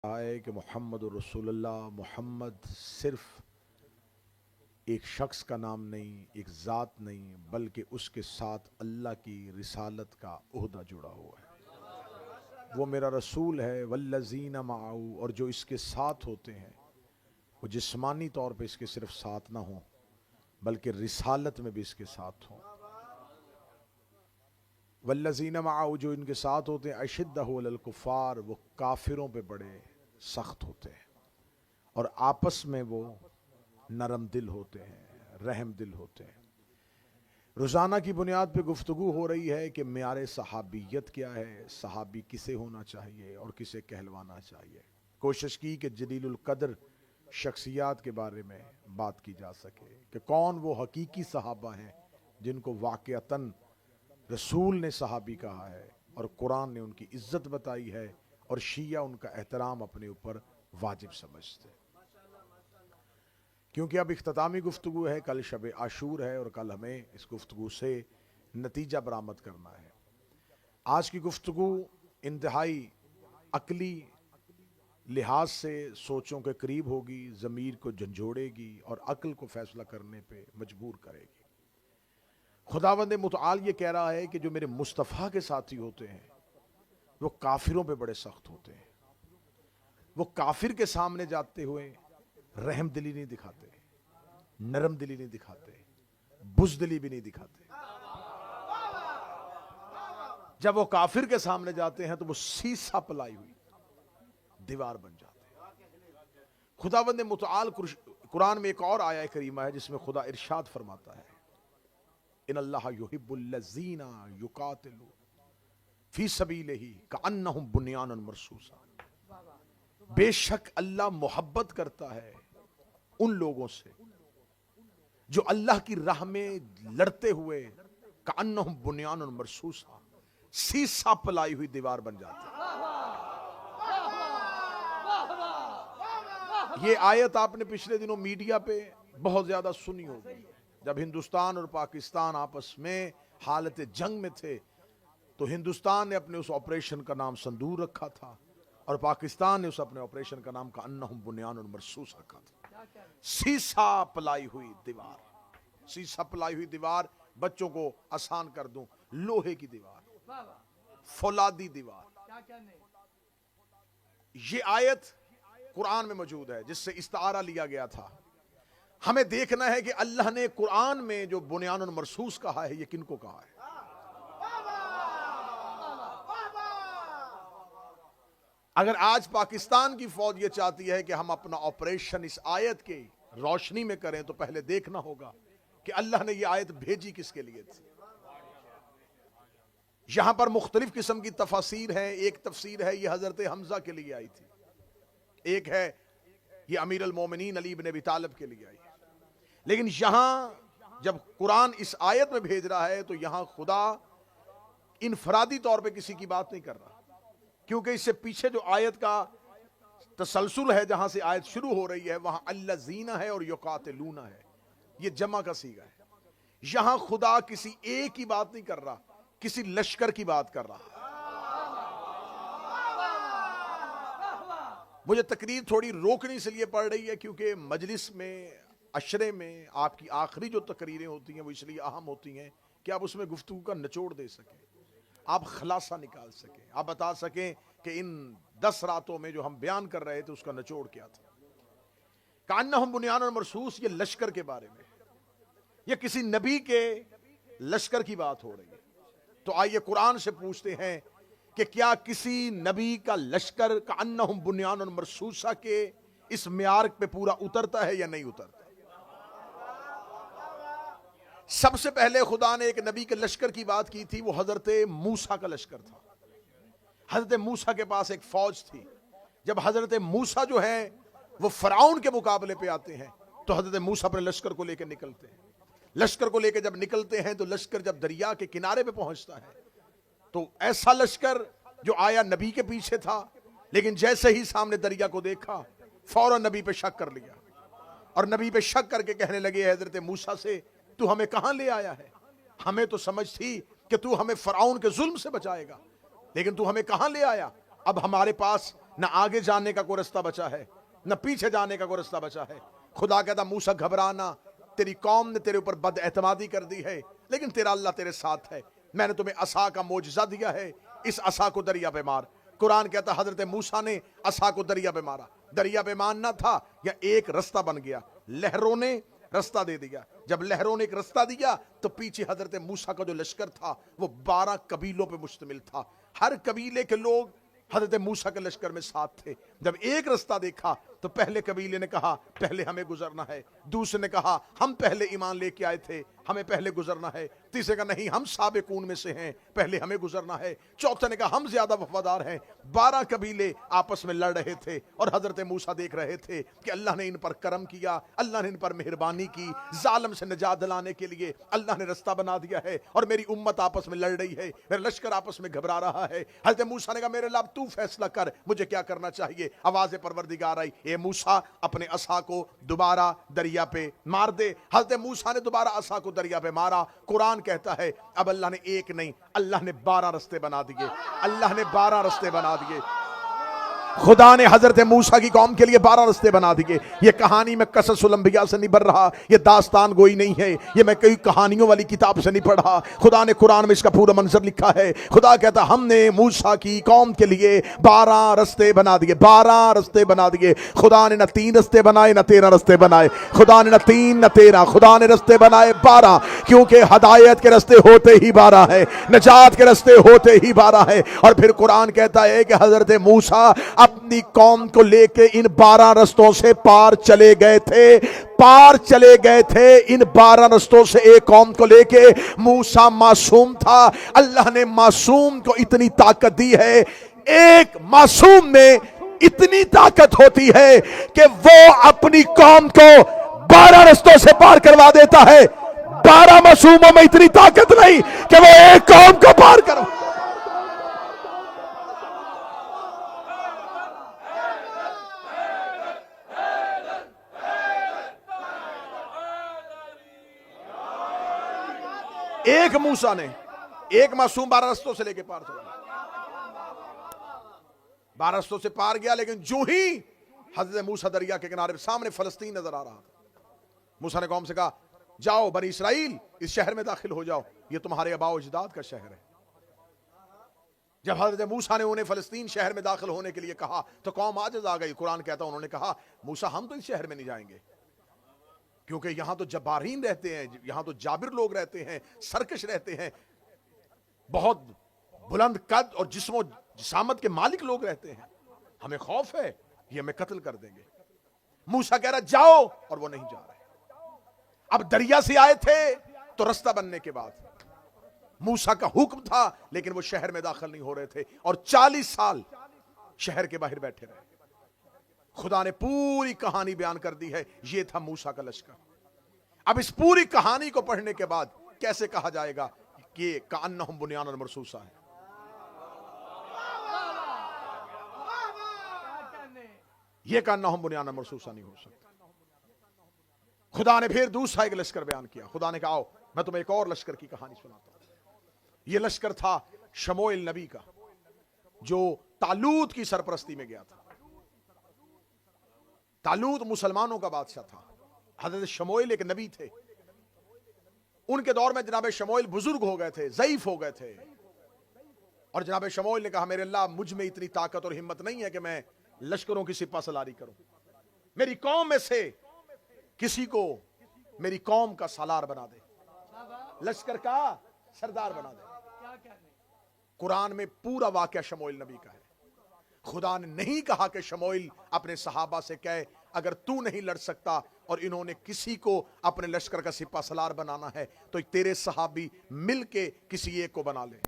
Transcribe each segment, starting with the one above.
ہے کہ محمد رسولullah محمد صرف ایک شخص کا نام نہیں، ایک ذات نہیں، بلکہ اس کے ساتھ اللہ کی رسالت کا عہدہ جڑا ہوا ہے۔ وہ میرا رسول ہے، والذین معہ، اور جو اس کے ساتھ ہوتے ہیں وہ جسمانی طور پہ اس کے صرف ساتھ نہ ہوں بلکہ رسالت میں بھی اس کے ساتھ ہوں۔ والذین معہ، جو ان کے ساتھ ہوتے ہیں، اشدہ علی الکفار، وہ کافروں پہ بڑے سخت ہوتے ہیں اور آپس میں وہ نرم دل ہوتے ہیں، رحم دل ہوتے ہیں۔ روزانہ کی بنیاد پہ گفتگو ہو رہی ہے کہ معیار صحابیت کیا ہے، صحابی کسے ہونا چاہیے اور کسے کہلوانا چاہیے۔ کوشش کی کہ جلیل القدر شخصیات کے بارے میں بات کی جا سکے کہ کون وہ حقیقی صحابہ ہیں جن کو واقعتاً رسول نے صحابی کہا ہے اور قرآن نے ان کی عزت بتائی ہے اور شیعہ ان کا احترام اپنے اوپر واجب سمجھتے ہیں۔ کیونکہ اب اختتامی گفتگو ہے، کل شب عاشور ہے اور کل ہمیں اس گفتگو سے نتیجہ برآمد کرنا ہے۔ آج کی گفتگو انتہائی عقلی لحاظ سے سوچوں کے قریب ہوگی، ضمیر کو جھنجھوڑے گی اور عقل کو فیصلہ کرنے پہ مجبور کرے گی۔ خداوند متعال یہ کہہ رہا ہے کہ جو میرے مصطفیٰ کے ساتھی ہوتے ہیں وہ کافروں پہ بڑے سخت ہوتے ہیں۔ وہ کافر کے سامنے جاتے ہوئے رحم دلی نہیں دکھاتے، نرم دلی نہیں دکھاتے، بزدلی بھی نہیں دکھاتے۔ جب وہ کافر کے سامنے جاتے ہیں تو وہ سیسا پلائی ہوئی دیوار بن جاتے ہیں۔ خداوند متعال قرآن میں ایک اور آیہ کریمہ ہے جس میں خدا ارشاد فرماتا ہے، ان اللہ یحب الذین یقاتلون فی سبیلہ کأنہم بنیان مرصوص۔ بے شک اللہ محبت کرتا ہے ان لوگوں سے جو اللہ کی راہ میں لڑتے ہوئے کأنہم بنیان مرصوص، سیسا پلائی ہوئی دیوار بن جاتے ہیں۔ یہ آیت آپ نے پچھلے دنوں میڈیا پہ بہت زیادہ سنی ہوگی۔ جب ہندوستان اور پاکستان آپس میں حالت جنگ میں تھے تو ہندوستان نے اپنے اس آپریشن کا نام سندور رکھا تھا اور پاکستان نے اس اپنے آپریشن کا نام کأنہم بنیان مرصوص رکھا تھا۔ سیسا پلائی ہوئی دیوار، سیسا پلائی ہوئی دیوار، بچوں کو آسان کر دوں، لوہے کی دیوار، فولادی دیوار۔ یہ آیت قرآن میں موجود ہے جس سے استعارہ لیا گیا تھا۔ ہمیں دیکھنا ہے کہ اللہ نے قرآن میں جو بنیان مرصوص کہا ہے یہ کن کو کہا ہے۔ اگر آج پاکستان کی فوج یہ چاہتی ہے کہ ہم اپنا آپریشن اس آیت کی روشنی میں کریں تو پہلے دیکھنا ہوگا کہ اللہ نے یہ آیت بھیجی کس کے لیے تھی۔ یہاں پر مختلف قسم کی تفاسیر ہیں۔ ایک تفسیر ہے یہ حضرت حمزہ کے لیے آئی تھی، ایک ہے یہ امیر المومنین علی بن ابی طالب کے لیے آئی ہے، لیکن یہاں جب قرآن اس آیت میں بھیج رہا ہے تو یہاں خدا انفرادی طور پہ کسی کی بات نہیں کر رہا، کیونکہ اس سے پیچھے جو آیت کا تسلسل ہے، جہاں سے آیت شروع ہو رہی ہے وہاں الذین ہے اور یقاتلون ہے، یہ جمع کا صیغہ ہے۔ یہاں خدا کسی ایک کی بات نہیں کر رہا، کسی لشکر کی بات کر رہا۔ مجھے تقریر تھوڑی روکنی اس لیے پڑ رہی ہے کیونکہ مجلس میں عشرے میں آپ کی آخری جو تقریریں ہوتی ہیں وہ اس لیے اہم ہوتی ہیں کہ آپ اس میں گفتگو کا نچوڑ دے سکیں، آپ خلاصہ نکال سکیں، آپ بتا سکیں کہ ان 10 راتوں میں جو ہم بیان کر رہے تھے اس کا نچوڑ کیا تھا۔ کأنہم بنیان مرصوص، یہ لشکر کے بارے میں، یہ کسی نبی کے لشکر کی بات ہو رہی ہے۔ تو آئیے قرآن سے پوچھتے ہیں کہ کیا کسی نبی کا لشکر کأنہم بنیان مرصوصہ کے اس معیار پہ پورا اترتا ہے یا نہیں اترتا؟ سب سے پہلے خدا نے ایک نبی کے لشکر کی بات کی تھی، وہ حضرت موسیٰ کا لشکر تھا۔ حضرت موسیٰ کے پاس ایک فوج تھی۔ جب حضرت موسیٰ جو ہے وہ فرعون کے مقابلے پہ آتے ہیں تو حضرت موسیٰ اپنے لشکر کو لے کے نکلتے ہیں۔ لشکر کو لے کے جب نکلتے ہیں تو لشکر جب دریا کے کنارے پہ پہنچتا ہے تو ایسا لشکر جو آیا نبی کے پیچھے تھا، لیکن جیسے ہی سامنے دریا کو دیکھا فوراً نبی پہ شک کر لیا اور نبی پہ شک کر کے کہنے لگے حضرت موسیٰ سے، تو ہمیں کہاں لے آیا ہے؟ ہمیں تو سمجھ تھی کہ تو ہمیں فرعون کے ظلم سے بچائے گا، لیکن تو ہمیں کہاں لے آیا؟ اب ہمارے پاس نہ آگے جانے کا کوئی رستہ بچا ہے، نہ پیچھے جانے کا کوئی رستہ بچا ہے۔ خدا کہتا موسیٰ گھبرانا، تیری قوم نے تیرے اوپر بد اعتمادی کر دی ہے، لیکن تیرا اللہ تیرے ساتھ ہے، میں نے تمہیں عصا کا معجزہ دیا ہے، اس عصا کو دریا پہ مار۔ قرآن کہتا حضرت موسیٰ نے عصا کو دریا پہ مارا، دریا پہ مارنا تھا یا ایک رستہ بن گیا، لہروں نے رستہ دے دیا۔ جب لہروں نے ایک رستہ دیا تو پیچھے حضرت موسیٰ کا جو لشکر تھا وہ 12 قبیلوں پہ مشتمل تھا، ہر قبیلے کے لوگ حضرت موسیٰ کے لشکر میں ساتھ تھے۔ جب ایک رستہ دیکھا تو پہلے قبیلے نے کہا پہلے ہمیں گزرنا ہے، دوسرے نے کہا ہم پہلے ایمان لے کے آئے تھے، ہمیں پہلے گزرنا ہے، تیسرے کا نہیں ہم سابقون میں سے ہیں، پہلے ہمیں گزرنا ہے، چوتھے نے کہا ہم زیادہ وفادار ہیں۔ 12 قبیلے آپس میں لڑ رہے تھے اور حضرت موسیٰ دیکھ رہے تھے کہ اللہ نے ان پر کرم کیا، اللہ نے ان پر مہربانی کی، ظالم سے نجات دلانے کے لیے اللہ نے رستہ بنا دیا ہے، اور میری امت آپس میں لڑ رہی ہے، میرا لشکر آپس میں گھبرا رہا ہے۔ حضرت موسیٰ نے کہا میرے رب تو فیصلہ کر، مجھے کیا کرنا چاہیے؟ آواز پروردگار آئی، اے موسیٰ اپنے عصا کو دوبارہ دریا پہ مار دے۔ حضرت موسیٰ نے دوبارہ عصا کو دریا پہ مارا۔ قرآن کہتا ہے اب اللہ نے ایک نہیں، اللہ نے 12 رستے بنا دیے، اللہ نے 12 رستے بنا دیے۔ خدا نے حضرت موسیٰ کی قوم کے لیے 12 رستے بنا دیے۔ یہ کہانی میں قصص الانبیاء سے نہیں بن رہا، یہ داستان گوئی نہیں ہے، یہ میں کئی کہانیوں والی کتاب سے نہیں پڑھا، خدا نے قرآن میں اس کا پورا منظر لکھا ہے۔ خدا کہتا ہم نے موسیٰ کی قوم کے لیے 12 رستے بنا دیے، 12 رستے بنا دیے۔ خدا نے نہ 3 رستے بنائے نہ 13 رستے بنائے، خدا نے نہ 3 نہ 13، خدا نے رستے بنائے 12، کیونکہ ہدایت کے رستے ہوتے ہی 12 ہے، نجات کے رستے ہوتے ہی 12 ہے۔ اور پھر قرآن کہتا ہے کہ حضرت موسیٰ اپنی قوم کو لے کے ان 12 رستوں سے پار چلے گئے تھے، ان 12 رستوں سے ایک قوم کو لے کے۔ موسیٰ معصوم تھا، اللہ نے معصوم کو اتنی طاقت دی ہے، ایک معصوم میں اتنی طاقت ہوتی ہے کہ وہ اپنی قوم کو 12 رستوں سے پار کروا دیتا ہے۔ 12 معصوموں میں اتنی طاقت نہیں کہ وہ ایک قوم کو پار کرو۔ ایک موسیٰ نے ایک معصوم 12 رستوں سے لے کے پار چلا، 12 رستوں سے پار گیا، لیکن جو ہی حضرت موسیٰ دریا کے کنارے سامنے فلسطین نظر آ رہا تھا، موسیٰ نے قوم سے کہا جاؤ بنی اسرائیل اس شہر میں داخل ہو جاؤ، یہ تمہارے آباء و اجداد کا شہر ہے۔ جب حضرت موسیٰ نے انہیں فلسطین شہر میں داخل ہونے کے لیے کہا تو قوم عاجز آ گئی۔ قرآن کہتا انہوں نے کہا موسیٰ ہم تو اس شہر میں نہیں جائیں گے، کیونکہ یہاں تو جبارین رہتے ہیں، یہاں تو جابر لوگ رہتے ہیں، سرکش رہتے ہیں، بہت بلند قد اور جسم و جسامت کے مالک لوگ رہتے ہیں، ہمیں خوف ہے یہ ہمیں قتل کر دیں گے۔ موسیٰ کہہ رہا جاؤ، اور وہ نہیں جا رہے۔ اب دریا سے آئے تھے تو رستہ بننے کے بعد موسیٰ کا حکم تھا، لیکن وہ شہر میں داخل نہیں ہو رہے تھے، اور 40 سال شہر کے باہر بیٹھے رہے۔ خدا نے پوری کہانی بیان کر دی ہے، یہ تھا موسیٰ کا لشکر۔ اب اس پوری کہانی کو پڑھنے کے بعد کیسے کہا جائے گا کہ کأنہم بنیان مرصوصہ ہے؟ یہ کأنہم بنیان مرصوصہ نہیں ہو سکتا۔ خدا نے پھر دوسرا ایک لشکر بیان کیا۔ خدا نے کہا آؤ میں تمہیں ایک اور لشکر کی کہانی سناتا ہوں۔ یہ لشکر تھا شموئیل نبی کا، جو طالوت کی سرپرستی میں گیا تھا۔ طالوت مسلمانوں کا بادشاہ تھا، حضرت شموئیل ایک نبی تھے۔ ان کے دور میں جناب شموئیل بزرگ ہو گئے تھے، ضعیف ہو گئے تھے، اور جناب شموئیل نے کہا میرے اللہ مجھ میں اتنی طاقت اور ہمت نہیں ہے کہ میں لشکروں کی سپہ سالاری کروں، میری قوم میں سے کسی کو میری قوم کا سالار بنا دے، لشکر کا سردار بنا دے۔ قرآن میں پورا واقعہ شموئیل نبی کا ہے۔ خدا نے نہیں کہا کہ شموئیل اپنے صحابہ سے کہے اگر تو نہیں لڑ سکتا اور انہوں نے کسی کو اپنے لشکر کا سپہ سالار بنانا ہے تو تیرے صحابی مل کے کسی ایک کو بنا لے۔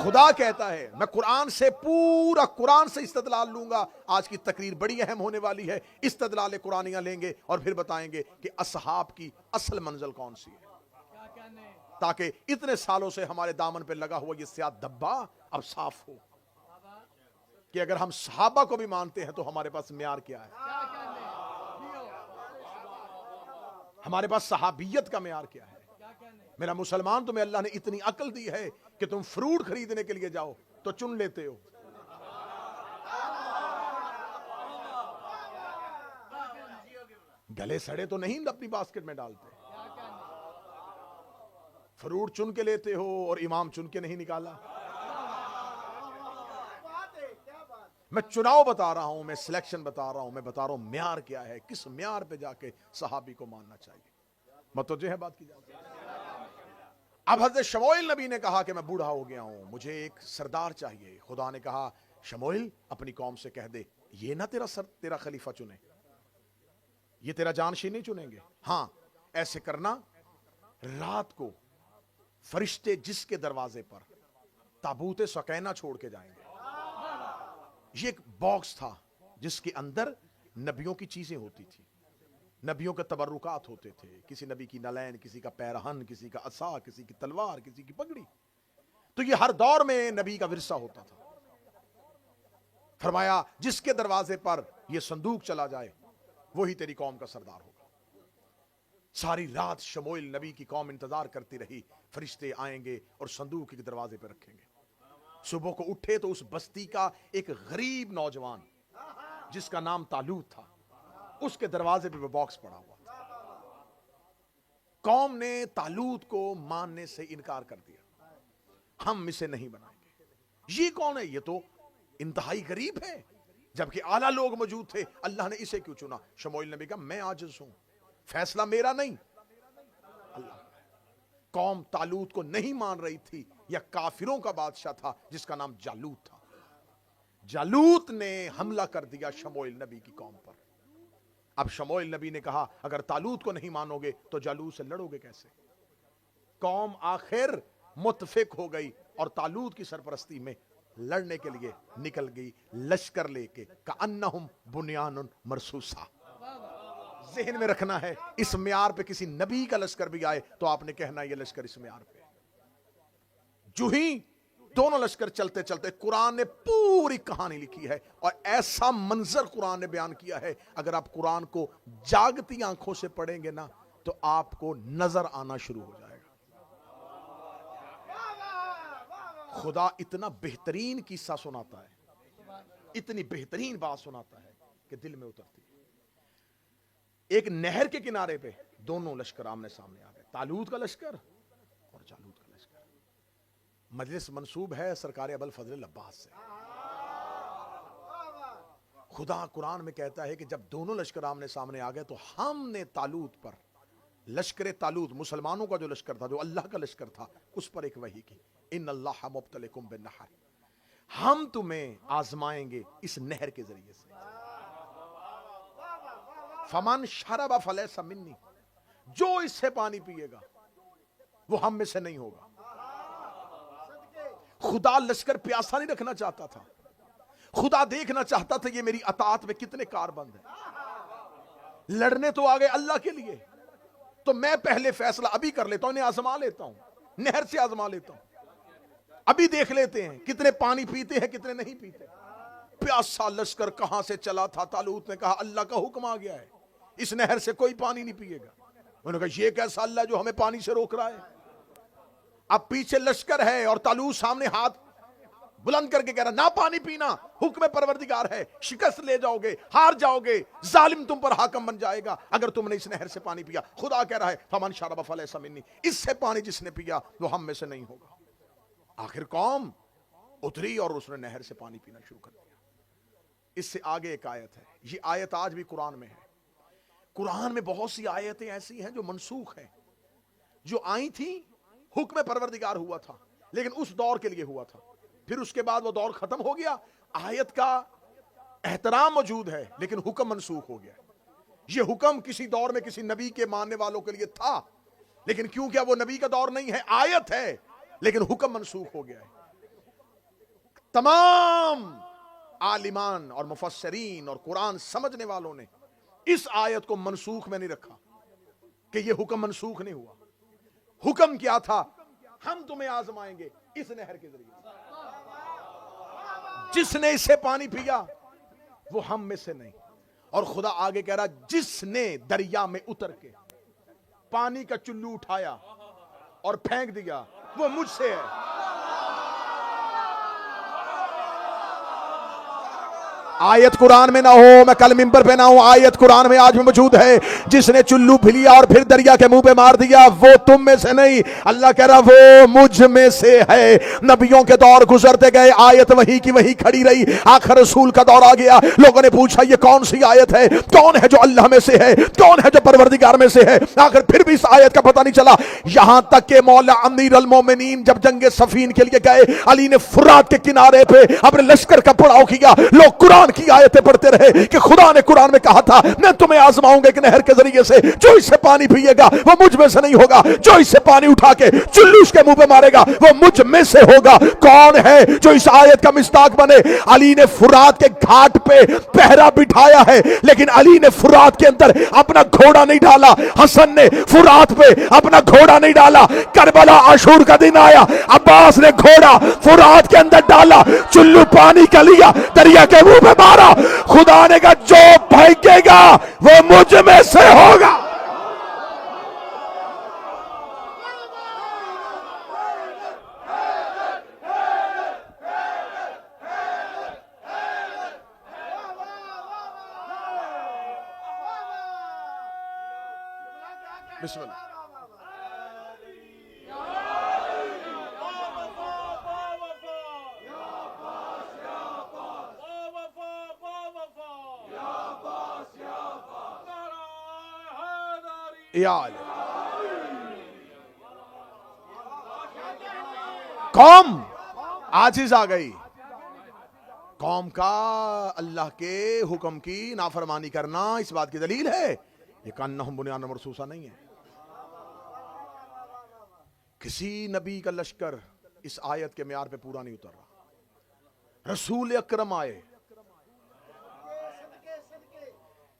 خدا کہتا ہے میں قرآن سے پورا قرآن سے استدلال لوں گا۔ آج کی تقریر بڑی اہم ہونے والی ہے، استدلال قرآنیاں لیں گے اور پھر بتائیں گے کہ اصحاب کی اصل منزل کون سی ہے، تاکہ اتنے سالوں سے ہمارے دامن پہ لگا ہوا یہ سیاہ دھبا اب صاف ہو کہ اگر ہم صحابہ کو بھی مانتے ہیں تو ہمارے پاس معیار کیا ہے، ہمارے پاس صحابیت کا معیار کیا ہے۔ میرا مسلمان، تمہیں اللہ نے اتنی عقل دی ہے کہ تم فروٹ خریدنے کے لیے جاؤ تو چن لیتے ہو. گلے سڑے تو نہیں اپنی باسکٹ میں ڈالتے. فروٹ چن کے لیتے ہو اور امام چن کے نہیں نکالا. میں چناؤ بتا رہا ہوں، میں سلیکشن بتا رہا ہوں، میں بتا رہا ہوں معیار کیا ہے، کس معیار پہ جا کے صحابی کو ماننا چاہیے. متوجہ ہے بات کی جاتی ہے. اب حضرت شموئیل نبی نے کہا کہ میں بوڑھا ہو گیا ہوں، مجھے ایک سردار چاہیے. خدا نے کہا شموئیل اپنی قوم سے کہہ دے یہ نہ تیرا خلیفہ چنے، یہ تیرا جانشین نہیں چنیں گے. ہاں ایسے کرنا، رات کو فرشتے جس کے دروازے پر تابوت سکینہ چھوڑ کے جائیں گے. یہ ایک باکس تھا جس کے اندر نبیوں کی چیزیں ہوتی تھی، نبیوں کے تبرکات ہوتے تھے. کسی نبی کی نلین، کسی کا پیرہن، کسی کا عصا، کسی کی تلوار، کسی کی پگڑی. تو یہ ہر دور میں نبی کا ورثہ ہوتا تھا. فرمایا جس کے دروازے پر یہ صندوق چلا جائے وہی تیری قوم کا سردار ہوگا. ساری رات شموئیل نبی کی قوم انتظار کرتی رہی، فرشتے آئیں گے اور صندوق کے دروازے پہ رکھیں گے. صبح کو اٹھے تو اس بستی کا ایک غریب نوجوان جس کا نام طالوت تھا، اس کے دروازے پہ وہ باکس پڑا ہوا تھا. قوم نے طالوت کو ماننے سے انکار کر دیا، ہم اسے نہیں بنائیں گے. یہ کون ہے؟ یہ تو انتہائی غریب ہے، جبکہ اعلیٰ لوگ موجود تھے. اللہ نے اسے کیوں چنا؟ شموئیل نبی کہا میں عاجز ہوں، فیصلہ میرا نہیں، اللہ. قوم طالوت کو نہیں مان رہی تھی. یا کافروں کا بادشاہ تھا جس کا نام جالوت تھا. جالوت نے حملہ کر دیا شموئیل نبی کی قوم پر. اب شموئیل نبی نے کہا اگر طالوت کو نہیں مانو گے تو جالوت سے لڑو گے کیسے؟ قوم آخر متفق ہو گئی اور طالوت کی سرپرستی میں لڑنے کے لیے نکل گئی، لشکر لے کے. کأنہم بنیان مرصوصہ. ذہن میں رکھنا ہے اس معیار پہ کسی نبی کا لشکر بھی آئے تو آپ نے کہنا یہ لشکر اس معیار پہ. جو ہی دونوں لشکر چلتے چلتے قرآن نے پوری کہانی لکھی ہے اور ایسا منظر قرآن نے بیان کیا ہے، اگر آپ قرآن کو جاگتی آنکھوں سے پڑھیں گے نا تو آپ کو نظر آنا شروع ہو جائے گا. خدا اتنا بہترین قصہ سناتا ہے، اتنی بہترین بات سناتا ہے کہ دل میں اترتی ہے. ایک نہر کے کنارے پہ دونوں لشکر آمنے سامنے آ گئے، طالوت کا لشکر اور جالوت کا لشکر. مجلس منسوب ہے سرکار ابوالفضل العباس سے. خدا قرآن میں کہتا ہے کہ جب دونوں لشکر آمنے سامنے آ گئے تو ہم نے طالوت پر، لشکر طالوت مسلمانوں کا جو لشکر تھا، جو اللہ کا لشکر تھا، اس پر ایک وحی کی. ان اللہ مبتلیکم بالنہر، ہم تمہیں آزمائیں گے اس نہر کے ذریعے سے. فمن شرب فلیس منی، جو اس سے پانی پیے گا وہ ہم میں سے نہیں ہوگا. خدا لشکر پیاسا نہیں رکھنا چاہتا تھا، خدا دیکھنا چاہتا تھا یہ میری اطاعت میں کتنے کار بند ہیں. لڑنے تو آگے اللہ کے لیے، تو میں پہلے فیصلہ ابھی کر لیتا ہوں، انہیں آزما لیتا ہوں، نہر سے آزما لیتا ہوں. ابھی دیکھ لیتے ہیں کتنے پانی پیتے ہیں کتنے نہیں پیتے. پیاسا لشکر کہاں سے چلا تھا. طالوت نے کہا اللہ کا حکم آ گیا ہے، اس نہر سے کوئی پانی نہیں پیے گا. انہوں نے کہا یہ کیسا اللہ جو ہمیں پانی سے روک رہا ہے. اب پیچھے لشکر ہے اور طالوت سامنے ہاتھ بلند کر کے کہہ رہا نہ پانی پینا، حکم پروردگار ہے، شکست لے جاؤ گے، ہار جاؤ گے، ظالم تم پر حاکم بن جائے گا اگر تم نے اس نہر سے پانی پیا. خدا کہہ رہا ہے فمن شرب فلیس منی، اس سے پانی جس نے پیا وہ ہم میں سے نہیں ہوگا. آخر قوم اتری اور اس نے نہر سے پانی پینا شروع کر دیا. اس سے آگے ایک آیت ہے، یہ آیت آج بھی قرآن میں ہے. قرآن میں بہت سی آیتیں ایسی ہیں جو منسوخ ہیں، جو آئی تھیں حکم پروردگار ہوا تھا لیکن اس دور کے لیے ہوا تھا، پھر اس کے بعد وہ دور ختم ہو گیا. آیت کا احترام موجود ہے لیکن حکم منسوخ ہو گیا. یہ حکم کسی دور میں کسی نبی کے ماننے والوں کے لیے تھا لیکن کیونکہ وہ نبی کا دور نہیں ہے، آیت ہے لیکن حکم منسوخ ہو گیا ہے. تمام عالمان اور مفسرین اور قرآن سمجھنے والوں نے اس آیت کو منسوخ میں نہیں رکھا کہ یہ حکم منسوخ نہیں ہوا. حکم کیا تھا؟ ہم تمہیں آزمائیں گے اس نہر کے ذریعے. جس نے اس سے پانی پیا وہ ہم میں سے نہیں. اور خدا آگے کہہ رہا جس نے دریا میں اتر کے پانی کا چلو اٹھایا اور پھینک دیا، وہ مجھ سے ہے۔ آیت قرآن میں نہ ہو، میں کل ممبر پہ نہ ہوں، آیت قرآن میں آج بھی موجود ہے، جس نے چلو پھلیا اور پھر دریا کے منہ پہ مار دیا وہ تم میں سے نہیں، اللہ کہہ رہا وہ مجھ میں سے ہے۔ نبیوں کے دور گزرتے گئے، آیت وہی کی وہی کھڑی رہی، آخر رسول کا دور آ گیا، لوگوں نے پوچھا یہ کون سی آیت ہے، کون ہے جو اللہ میں سے ہے، کون ہے جو پروردگار میں سے ہے، آخر پھر بھی اس آیت کا پتہ نہیں چلا، یہاں تک کہ مولا امیر المومنین جب جنگ صفین کے لیے گئے، علی نے فرات کے کنارے پہ اپنے لشکر کا پڑاؤ کیا، لوگ قرآن کی آیتیں پڑھتے رہے کہ خدا نے قرآن میں کہا تھا میں تمہیں آزماؤں گا ایک نہر کے ذریعے سے، جو اس سے پانی پیے گا وہ مجھ میں سے نہیں ہوگا، جو اس سے پانی اٹھا کے چلو اس کے منہ پہ مارے گا وہ مجھ میں سے ہوگا۔ کون ہے جو اس آیت کا مصداق بنے؟ علی نے فرات کے گھاٹ پہ پہرا بٹھایا ہے، لیکن علی نے فرات کے اندر اپنا گھوڑا نہیں ڈالا، حسن نے فرات پہ اپنا گھوڑا نہیں ڈالا، کربلا عاشور کا دن آیا، عباس نے گھوڑا فرات کے اندر ڈالا، چلو پانی کا لیا، دریا کے منہ پہ مارا، خدا نے کہا جو پھینکے گا وہ مجھ میں سے ہوگا۔ بسم اللہ۔ قوم عاجز آ گئی، قوم کا اللہ کے حکم کی نافرمانی کرنا اس بات کی دلیل ہے یہ کانہم بنیان مرصوصہ نہیں ہے۔ کسی نبی کا لشکر اس آیت کے معیار پہ پورا نہیں اتر رہا۔ رسول اکرم آئے،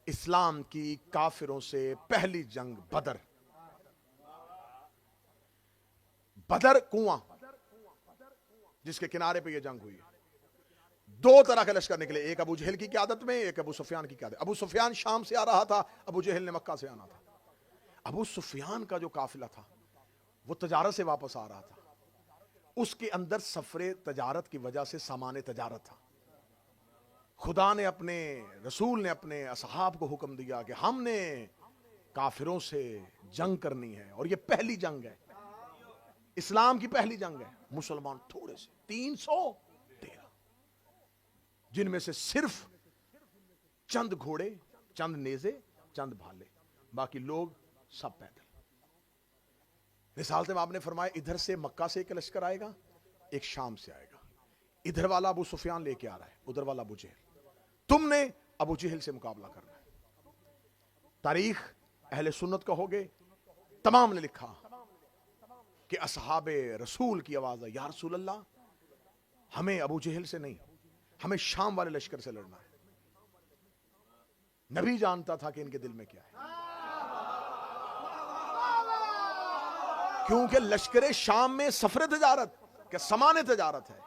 اسلام کی کافروں سے پہلی جنگ بدر، بدر کنواں جس کے کنارے پہ یہ جنگ ہوئی ہے، دو طرح کے لشکر نکلے، ایک ابو جہل کی قیادت میں، ایک ابو سفیان کی قیادت۔ ابو سفیان شام سے آ رہا تھا، ابو جہل نے مکہ سے آنا تھا۔ ابو سفیان کا جو قافلہ تھا وہ تجارت سے واپس آ رہا تھا، اس کے اندر سفر تجارت کی وجہ سے سامان تجارت تھا۔ خدا نے اپنے رسول نے اپنے اصحاب کو حکم دیا کہ ہم نے کافروں سے جنگ کرنی ہے، اور یہ پہلی جنگ ہے، اسلام کی پہلی جنگ ہے۔ مسلمان تھوڑے سے 313، جن میں سے صرف چند گھوڑے، چند نیزے، چند بھالے، باقی لوگ سب پیدل۔ رسالت میں آپ نے فرمایا ادھر سے مکہ سے ایک لشکر آئے گا، ایک شام سے آئے گا، ادھر والا ابو سفیان لے کے آ رہا ہے، ادھر والا ابو جہل، تم نے ابو جہل سے مقابلہ کرنا ہے۔ تاریخ اہل سنت کا ہوگے، تمام نے لکھا کہ اصحاب رسول کی آواز ہے، یا رسول اللہ ہمیں ابو جہل سے نہیں، ہمیں شام والے لشکر سے لڑنا ہے۔ نبی جانتا تھا کہ ان کے دل میں کیا ہے، کیونکہ لشکر شام میں سفر تجارت کہ سامان تجارت ہے،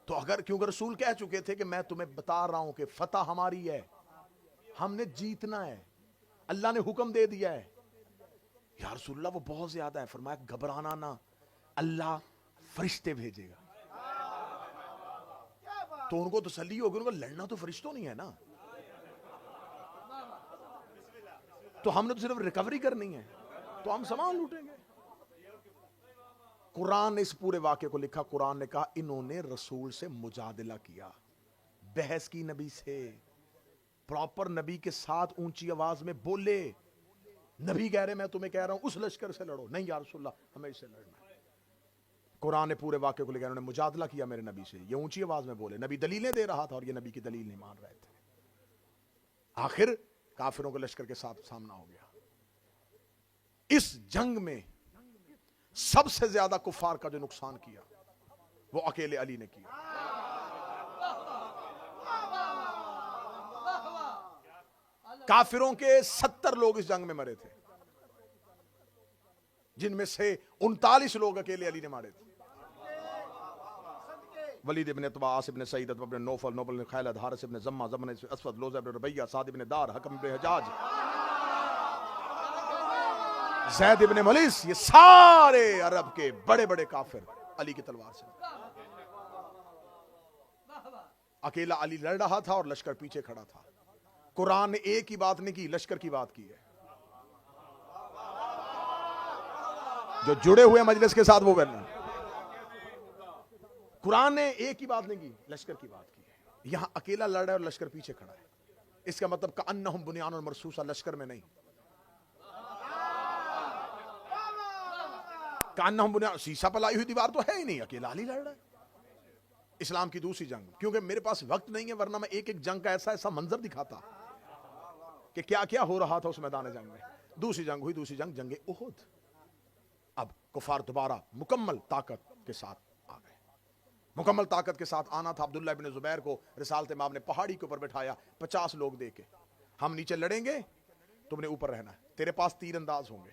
تو اگر کیونکہ رسول کہہ چکے تھے کہ میں تمہیں بتا رہا ہوں کہ فتح ہماری ہے، ہم نے جیتنا ہے، اللہ نے حکم دے دیا ہے۔ یا رسول اللہ وہ بہت زیادہ ہے، فرمایا گھبرانا نہ، اللہ فرشتے بھیجے گا۔ تو ان کو تسلی ہوگی، ان کو لڑنا تو فرشتوں نہیں ہے نا، تو ہم نے تو صرف ریکوری کرنی ہے، تو ہم سامان لوٹیں گے۔ قرآن نے اس پورے واقعے کو لکھا، قرآن نے کہا انہوں نے رسول سے مجادلہ کیا، بحث کی نبی سے، پراپر نبی کے ساتھ اونچی آواز میں بولے۔ نبی کہہ رہے میں تمہیں کہہ رہا ہوں اس لشکر سے لڑو، نہیں یا رسول اللہ ہمیں اس سے لڑنا ہے۔ قرآن نے پورے واقعے کو لکھا، انہوں نے مجادلہ کیا میرے نبی سے، یہ اونچی آواز میں بولے، نبی دلیلیں دے رہا تھا اور یہ نبی کی دلیل نہیں مان رہے تھے۔ آخر کافروں کے لشکر کے ساتھ سامنا ہو گیا۔ اس جنگ میں سب سے زیادہ کفار کا جو نقصان کیا وہ اکیلے علی نے کیا۔ کافروں کے 70 لوگ اس جنگ میں مرے تھے، جن میں سے 39 لوگ اکیلے علی نے مارے تھے۔ ولید ابن عتبہ، عاص ابن سعید، عتبہ ابن نوفل، نوفل ابن خالد، حارث ابن زمہ، زمہ ابن اسود، لوزہ ابن ربیہ، سعد ابن دار، حکم ابن حجاج، زید ابن ملیس، یہ سارے عرب کے بڑے بڑے کافر علی کی تلوار سے. اکیلا علی لڑ رہا تھا اور لشکر پیچھے کھڑا تھا. قرآن نے ایک ہی بات نہیں کی، لشکر کی بات کی ہے. جو جڑے ہوئے مجلس کے ساتھ وہ کرنا. قرآن نے ایک ہی بات نہیں کی، لشکر کی بات کی ہے. یہاں اکیلا لڑ رہا ہے اور لشکر پیچھے کھڑا ہے. اس کا مطلب کأنہم بنیان مرصوصہ، لشکر میں نہیں. کأنہم بنیان، سیسا پلائی ہوئی دیوار تو ہے ہی نہیں، اکیلا علی لڑ رہا ہے. اسلام کی دوسری جنگ، کیونکہ میرے پاس وقت نہیں ہے ورنہ میں ایک ایک جنگ کا ایسا ایسا منظر دکھاتا کہ کیا کیا ہو رہا تھا اس میدان جنگ میں. دوسری جنگ ہوئی، دوسری جنگ جنگ احد. اب کفار دوبارہ مکمل طاقت کے ساتھ آ گئے. مکمل طاقت کے ساتھ آنا تھا. عبداللہ ابن زبیر کو رسالت امام نے پہاڑی کے اوپر بٹھایا، 50 لوگ دے کے، ہم نیچے لڑیں گے، تم نے اوپر رہنا ہے. تیرے پاس تیر انداز ہوں گے،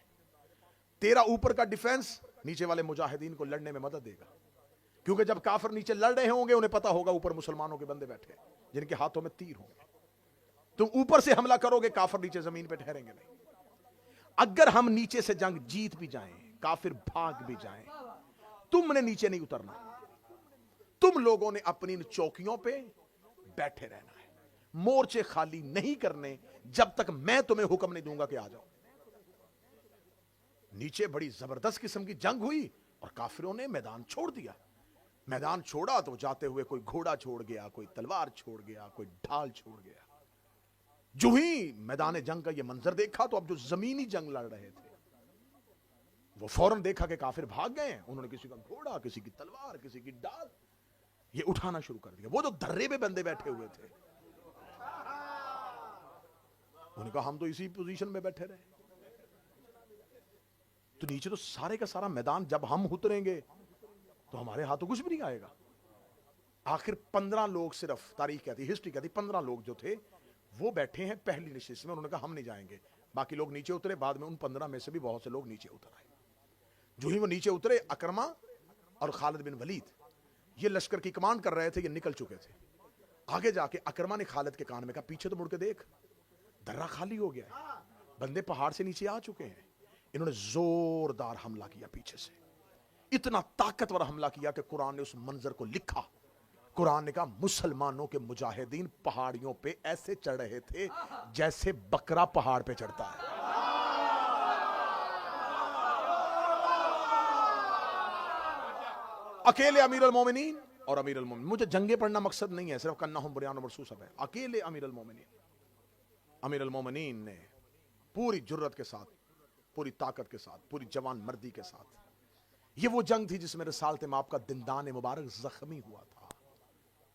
تیرا اوپر کا ڈیفنس نیچے والے مجاہدین کو لڑنے میں مدد دے گا. کیونکہ جب کافر نیچے لڑ رہے ہوں گے انہیں پتا ہوگا اوپر مسلمانوں کے بندے بیٹھے جن کے ہاتھوں میں تیر ہوں گے. تم اوپر سے حملہ کرو گے، کافر نیچے زمین پہ ٹھہریں گے نہیں. اگر ہم نیچے سے جنگ جیت بھی جائیں، کافر بھاگ بھی جائیں، تم نے نیچے نہیں اترنا. تم لوگوں نے اپنی چوکیوں پہ بیٹھے رہنا ہے، مورچے خالی نہیں کرنے جب تک میں تمہیں حکم نہیں دوں گا کہ آ جاؤ. نیچے بڑی زبردست قسم کی جنگ ہوئی اور کافروں نے میدان چھوڑ دیا. میدان چھوڑا تو جاتے ہوئے کوئی گھوڑا چھوڑ گیا، کوئی تلوار چھوڑ گیا، کوئی ڈھال چھوڑ گیا. جو ہی میدان جنگ کا یہ منظر دیکھا تو اب جو زمینی جنگ لڑ رہے تھے وہ فوراً دیکھا کہ کافر بھاگ گئے ہیں. انہوں نے کسی کا گھوڑا، کسی کی تلوار، کسی کی ڈال یہ اٹھانا شروع کر دیا. وہ جو درے پہ بندے بیٹھے ہوئے تھے انہوں نے کہا ہم تو اسی پوزیشن میں بیٹھے رہے. تو نیچے تو سارے کا سارا میدان جب ہم اتریں گے تو ہمارے ہاتھوں کچھ بھی نہیں آئے گا. آخر 15 لوگ صرف، تاریخ کہتی، ہسٹری کہتی، 15 لوگ جو تھے وہ بیٹھے ہیں پہلی نشست میں. انہوں نے کہا ہم نہیں جائیں گے. باقی لوگ نیچے اترے. بعد میں ان 15 میں سے بھی بہت سے لوگ نیچے اتر آئے. جو ہی وہ نیچے اترے، اکرمہ اور خالد بن ولید یہ لشکر کی کمانڈ کر رہے تھے، یہ نکل چکے تھے. آگے جا کے اکرمہ نے خالد کے کان میں کہا پیچھے تو مڑ کے دیکھ، درہ خالی ہو گیا ہے، بندے پہاڑ سے نیچے آ چکے ہیں. انہوں نے زوردار حملہ کیا پیچھے سے، اتنا طاقتور حملہ کیا کہ قرآن نے اس منظر کو لکھا. قرآن نے کہا مسلمانوں کے مجاہدین پہاڑیوں پہ ایسے چڑھ رہے تھے جیسے بکرا پہاڑ پہ چڑھتا ہے. اکیلے امیر المومنین اور امیر المومنین، مجھے جنگیں پڑھنا مقصد نہیں ہے، صرف کأنہم بنیان مرصوصہ ہے. اکیلے امیر المومنین نے پوری جرت کے ساتھ، پوری طاقت کے ساتھ، پوری جوان مردی کے ساتھ، یہ وہ جنگ تھی جس میں رسالت مآب کا دندان مبارک زخمی ہوا تھا،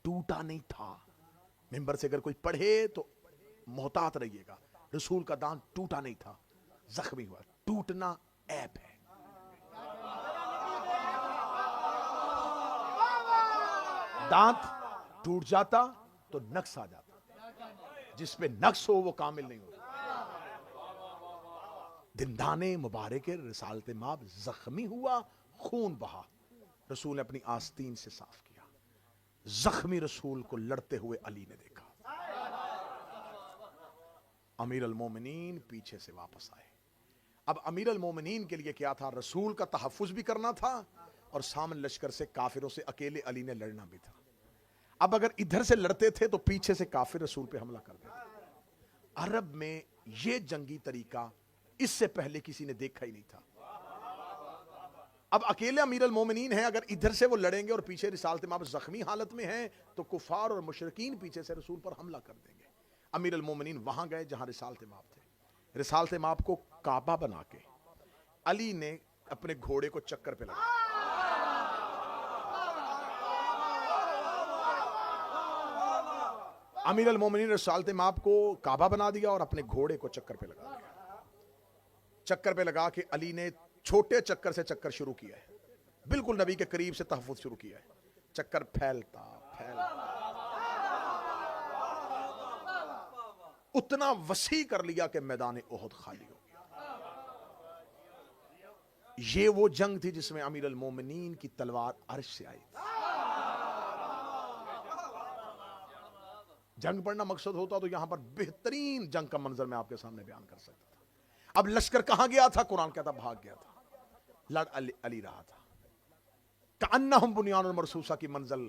ٹوٹا نہیں تھا. ممبر سے اگر کوئی پڑھے تو محتاط رہیے گا، رسول کا دان ٹوٹا نہیں تھا، زخمی ہوا. ٹوٹنا عیب ہے. دانت ٹوٹ جاتا تو نقص آ جاتا، جس پہ نقص ہو وہ کامل نہیں ہوتا. دندان مبارک رسالت مآب زخمی ہوا، خون بہا. رسول نے اپنی آستین سے صاف کیا. زخمی رسول کو لڑتے ہوئے علی نے دیکھا. امیر المومنین پیچھے سے واپس آئے. اب امیر المومنین کے لیے کیا تھا؟ رسول کا تحفظ بھی کرنا تھا اور سامنے لشکر سے کافروں سے اکیلے علی نے لڑنا بھی تھا. اب اگر ادھر سے لڑتے تھے تو پیچھے سے کافر رسول پہ حملہ کر دیتے. عرب میں یہ جنگی طریقہ اس سے پہلے کسی نے دیکھا ہی نہیں تھا. اب اکیلے امیر المومنین ہیں، اگر ادھر سے وہ لڑیں گے اور پیچھے رسالت مآب زخمی حالت میں ہیں تو کفار اور مشرکین پیچھے سے رسول پر حملہ کر دیں گے. امیر المومنین وہاں گئے جہاں رسالت مآب تھے. رسالت مآب کو کعبہ بنا کے علی نے اپنے گھوڑے کو چکر پہ لگا. امیر المومنین رسالت مآب کو کعبہ بنا دیا اور اپنے گھوڑے کو چکر پہ لگا دیا. چکر پہ لگا کے علی نے چھوٹے چکر سے چکر شروع کیا ہے، بالکل نبی کے قریب سے تحفظ شروع کیا ہے. چکر پھیلتا اتنا وسیع کر لیا کہ میدان احد خالی ہو گیا. یہ وہ جنگ تھی جس میں امیر المومنین کی تلوار عرش سے آئی تھی. جنگ پڑھنا مقصد ہوتا تو یہاں پر بہترین جنگ کا منظر میں آپ کے سامنے بیان کر سکتا تھا. اب لشکر کہاں گیا تھا؟ قرآن کہتا بھاگ گیا تھا، لڑ علی رہا تھا. کأنہم بنیان مرصوصہ کی منزل.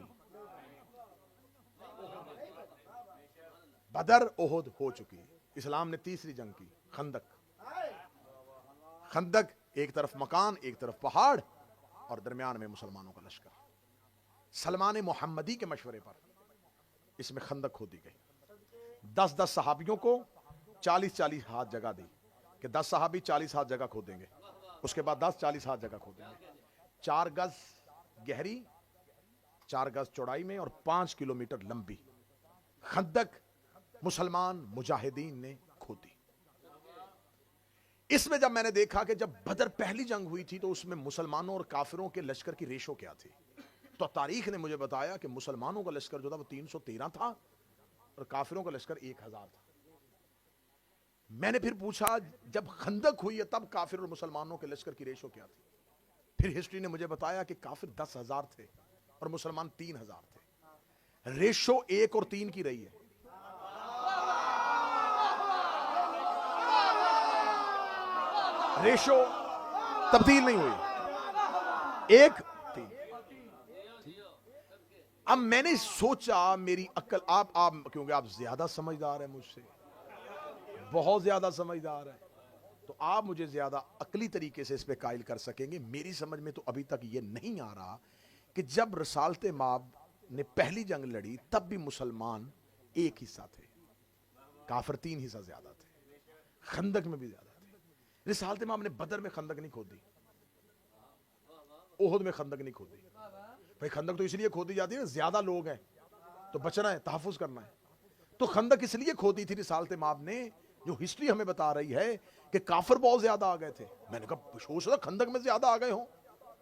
بدر احد ہو چکی. اسلام نے تیسری جنگ کی، خندق. خندق ایک طرف مکان، ایک طرف پہاڑ، اور درمیان میں مسلمانوں کا لشکر. سلمان محمدی کے مشورے پر اس میں خندق کھودی گئی. 10 صحابیوں کو 40 ہاتھ جگہ دی کہ 10 صحابی 40 ہاتھ جگہ کھودیں گے. اس کے بعد 10 40 ہاتھ جگہ کھودیں گے. 4 گز گہری، 4 گز چوڑائی میں، اور 5 کلومیٹر لمبی خندق مسلمان مجاہدین نے کھودی. اس میں جب میں نے دیکھا کہ جب بدر پہلی جنگ ہوئی تھی تو اس میں مسلمانوں اور کافروں کے لشکر کی ریشو کیا تھی، تو تاریخ نے مجھے بتایا کہ مسلمانوں کا لشکر جو تھا وہ 313 تھا اور کافروں کا لشکر 1000 تھا. میں نے پھر پوچھا جب خندق ہوئی ہے تب کافر اور مسلمانوں کے لشکر کی ریشو کیا تھی؟ پھر ہسٹری نے مجھے بتایا کہ کافر 10,000 تھے اور مسلمان 3,000 تھے. ریشو 1 اور 3 کی رہی ہے. ریشو تبدیل نہیں ہوئی، 1 3. اب میں نے سوچا میری عقل، آپ کیونکہ آپ زیادہ سمجھدار ہیں مجھ سے، بہت زیادہ سمجھدار ہیں، تو آپ مجھے زیادہ عقلی طریقے سے اس پہ قائل کر سکیں گے. میری سمجھ میں تو ابھی تک یہ نہیں آ رہا کہ جب رسالت مآب نے پہلی جنگ لڑی تب بھی مسلمان 1 حصہ تھے، کافر 3 حصہ زیادہ تھے، خندق میں بھی زیادہ تھے. رسالت مآب نے بدر میں خندق نہیں کھودی، احد میں خندق نہیں کھودی. بھائی خندق تو اس لیے کھودی جاتی ہے نا، زیادہ لوگ ہیں تو بچنا ہے، تحفظ کرنا ہے. تو خندق اس لیے کھودی تھی رسالت مآب نے، جو ہسٹری ہمیں بتا رہی ہے کہ کافر بہت زیادہ آ گئے تھے. میں نے کہا سوچ رہا خندق میں زیادہ آ گئے ہوں،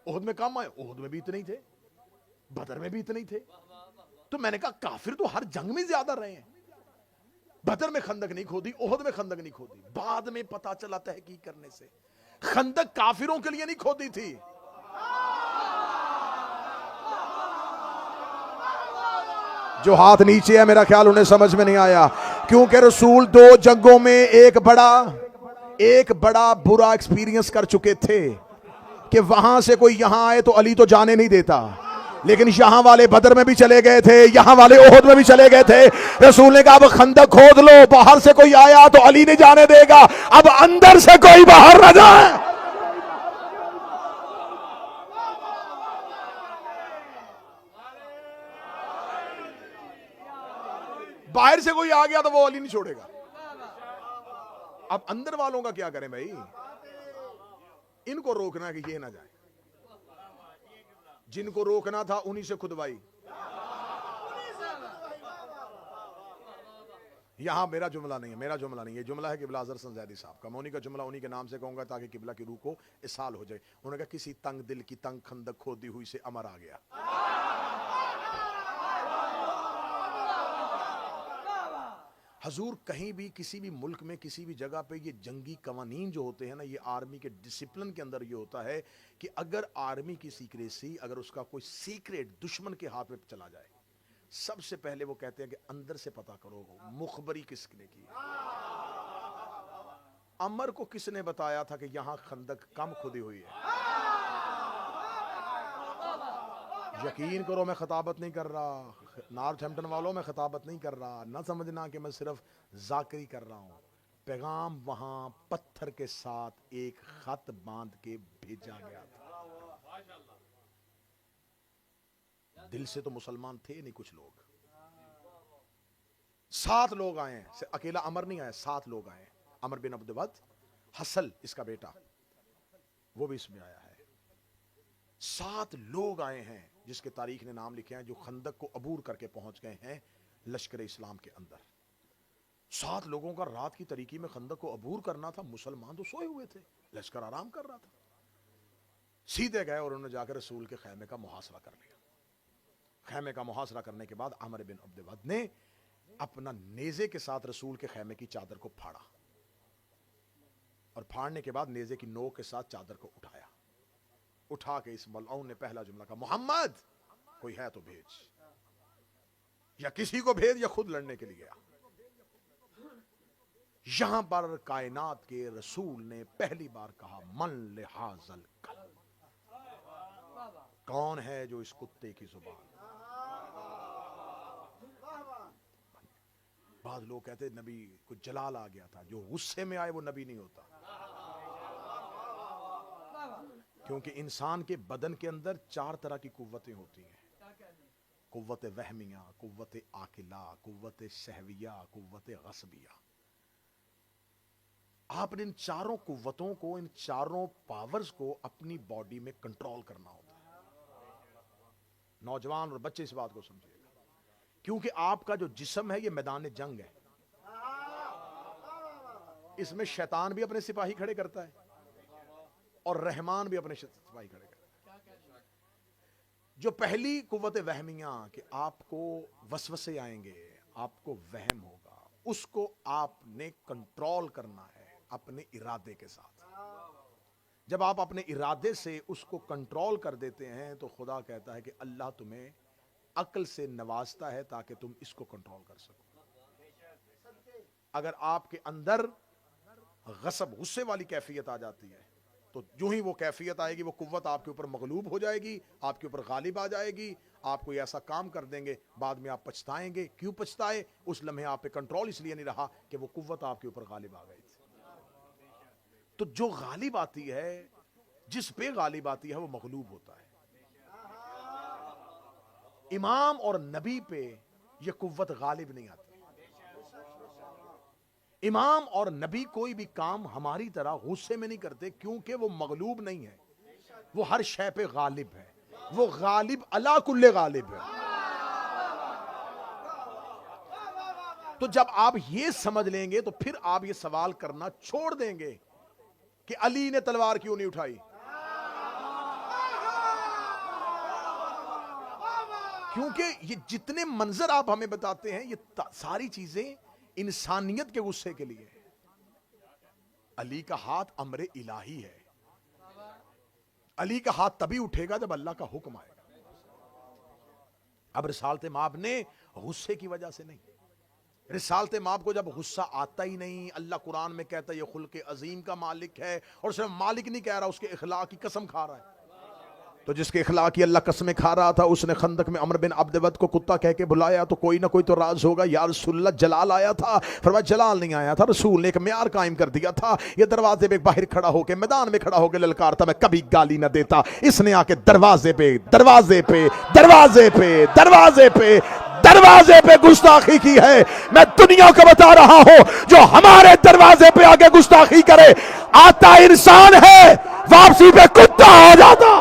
احد میں کم آئے. احد میں بھی اتنے ہی تھے، بدر میں بھی اتنے ہی تھے. تو میں نے کہا کافر تو ہر جنگ میں زیادہ رہے ہیں. بدر میں خندق نہیں کھودی، احد میں خندق نہیں کھودی. بعد میں پتا چلا تحقیق کرنے سے خندق کافروں کے لیے نہیں کھودی تھی. جو ہاتھ نیچے ہے میرا خیال انہیں سمجھ میں نہیں آیا، کیونکہ رسول 2 جنگوں میں ایک بڑا برا ایکسپیرینس کر چکے تھے کہ وہاں سے کوئی یہاں آئے تو علی تو جانے نہیں دیتا. لیکن یہاں والے بدر میں بھی چلے گئے تھے، یہاں والے احد میں بھی چلے گئے تھے. رسول نے کہا اب خندق کھود لو، باہر سے کوئی آیا تو علی نہیں جانے دے گا، اب اندر سے کوئی باہر نہ جائے. باہر سے کوئی آ گیا تو وہ علی نہیں چھوڑے گا. اب اندر والوں کا کیا کریں بھائی؟ ان کو روکنا کہ یہ نہ جائے. جن کو روکنا تھا انہی سے کھدوائی. یہاں میرا جملہ نہیں ہے، یہ جملہ ہے قبلہ اظہر حسن زیدی صاحب کا. میں انہی کا جملہ انہی کے نام سے کہوں گا تاکہ قبلہ کی روح کو اسال ہو جائے. انہوں نے کہا کسی تنگ دل کی تنگ خندق کھودی ہوئی سے امر آ گیا. حضور کہیں بھی کسی بھی ملک میں کسی بھی جگہ پہ یہ جنگی قوانین جو ہوتے ہیں نا، یہ آرمی کے ڈسپلن کے اندر یہ ہوتا ہے کہ اگر آرمی کی سیکریسی، اگر اس کا کوئی سیکریٹ دشمن کے ہاتھ میں چلا جائے، سب سے پہلے وہ کہتے ہیں کہ اندر سے پتا کرو مخبری کس نے کی. عمر کو کس نے بتایا تھا کہ یہاں خندق کم کھودی ہوئی ہے؟ یقین کرو میں خطابت نہیں کر رہا، نارتھ ہیمپٹن والوں میں خطابت نہیں کر رہا، نہ سمجھنا کہ میں صرف ذاکری کر رہا ہوں. پیغام وہاں پتھر کے ساتھ ایک خط باندھ کے بھیجا گیا تھا. دل سے تو مسلمان تھے نہیں کچھ لوگ. 7 لوگ آئے ہیں، اکیلا عمر نہیں آیا، 7 لوگ آئے ہیں. عمر بن عبد ود، حسل اس کا بیٹا، وہ بھی اس میں آیا ہے. 7 لوگ آئے ہیں جس کے تاریخ نے نام لکھے ہیں، جو خندق کو عبور کر کے پہنچ گئے ہیں لشکر اسلام کے اندر. 7 لوگوں کا رات کی تاریکی میں خندق کو عبور کرنا تھا. مسلمان تو سوئے ہوئے تھے، لشکر آرام کر رہا تھا. سیدھے گئے اور انہوں نے جا کر رسول کے خیمے کا محاصرہ کر لیا. خیمے کا محاصرہ کرنے کے بعد عمر بن عبد ود نے اپنا نیزے کے ساتھ رسول کے خیمے کی چادر کو پھاڑا، اور پھاڑنے کے بعد نیزے کی نوک کے ساتھ چادر کو اٹھایا. اٹھا کے اس ملعون نے پہلا جملہ کہا محمد کوئی ہے تو بھیج، یا کسی کو بھیج یا خود لڑنے کے لیے. یہاں پر کائنات کے رسول نے پہلی بار کہا من لحاظل کلب، کون ہے جو اس کتے کی زبان. بعض لوگ کہتے ہیں نبی کو جلال آ گیا تھا، جو غصے میں آئے وہ نبی نہیں ہوتا، کیونکہ انسان کے بدن کے اندر 4 طرح کی قوتیں ہوتی ہیں: قوت وہمیہ، قوت عاقلہ، قوت سہویہ، قوت غصبیہ. آپ نے ان چاروں قوتوں کو، ان چاروں پاورز کو اپنی باڈی میں کنٹرول کرنا ہوتا ہے. نوجوان اور بچے اس بات کو سمجھیے گا، کیونکہ آپ کا جو جسم ہے یہ میدان جنگ ہے. اس میں شیطان بھی اپنے سپاہی کھڑے کرتا ہے اور رحمان بھی اپنے سپاہی کھڑے کرتا ہے. جو پہلی قوت وہمیہ کہ آپ کو وسوسے آئیں گے، آپ کو وہم ہوگا، اس کو آپ نے کنٹرول کرنا ہے اپنے ارادے کے ساتھ. جب آپ اپنے ارادے سے اس کو کنٹرول کر دیتے ہیں تو خدا کہتا ہے کہ اللہ تمہیں عقل سے نوازتا ہے تاکہ تم اس کو کنٹرول کر سکو. اگر آپ کے اندر غصب، غصے والی کیفیت آ جاتی ہے تو جو ہی وہ کیفیت آئے گی وہ قوت آپ کے اوپر مغلوب ہو جائے گی، آپ کے اوپر غالب آ جائے گی. آپ کوئی ایسا کام کر دیں گے، بعد میں آپ پچھتائیں گے. کیوں پچھتائے؟ اس لمحے آپ پہ کنٹرول اس لیے نہیں رہا کہ وہ قوت آپ کے اوپر غالب آ گئی تھی. تو جو غالب آتی ہے، جس پہ غالب آتی ہے وہ مغلوب ہوتا ہے. امام اور نبی پہ یہ قوت غالب نہیں آتی. امام اور نبی کوئی بھی کام ہماری طرح غصے میں نہیں کرتے، کیونکہ وہ مغلوب نہیں ہے، وہ ہر شے پہ غالب ہے، وہ غالب علی کل غالب ہے. تو جب آپ یہ سمجھ لیں گے تو پھر آپ یہ سوال کرنا چھوڑ دیں گے کہ علی نے تلوار کیوں نہیں اٹھائی. کیونکہ یہ جتنے منظر آپ ہمیں بتاتے ہیں یہ ساری چیزیں انسانیت کے غصے کے لیے. علی کا ہاتھ امر الہی ہے. علی کا ہاتھ تبھی اٹھے گا جب اللہ کا حکم آئے گا. اب رسالت مآب نے غصے کی وجہ سے نہیں. رسالت مآب کو جب غصہ آتا ہی نہیں، اللہ قرآن میں کہتا ہے یہ خلق عظیم کا مالک ہے، اور صرف مالک نہیں کہہ رہا، اس کے اخلاق کی قسم کھا رہا ہے. تو جس کے اخلاق کی اللہ قسمیں کھا رہا تھا، اس نے خندق میں عمر بن عبد ود کو کتا کہہ کے بلایا تو کوئی نہ کوئی تو راز ہوگا. یا رسول اللہ جلال آیا تھا؟ فرمایا جلال نہیں آیا تھا، رسول نے ایک معیار قائم کر دیا تھا. یہ دروازے پہ باہر کھڑا ہو کے، میدان میں کھڑا ہو کے للکارتا، میں کبھی گالی نہ دیتا. اس نے آ کے دروازے پہ دروازے پہ دروازے پہ دروازے پہ دروازے پہ گستاخی کی ہے. میں دنیا کو بتا رہا ہوں، جو ہمارے دروازے پہ آگے گستاخی کرے، آتا انسان ہے، واپسی پہ کتا ہو جاتا.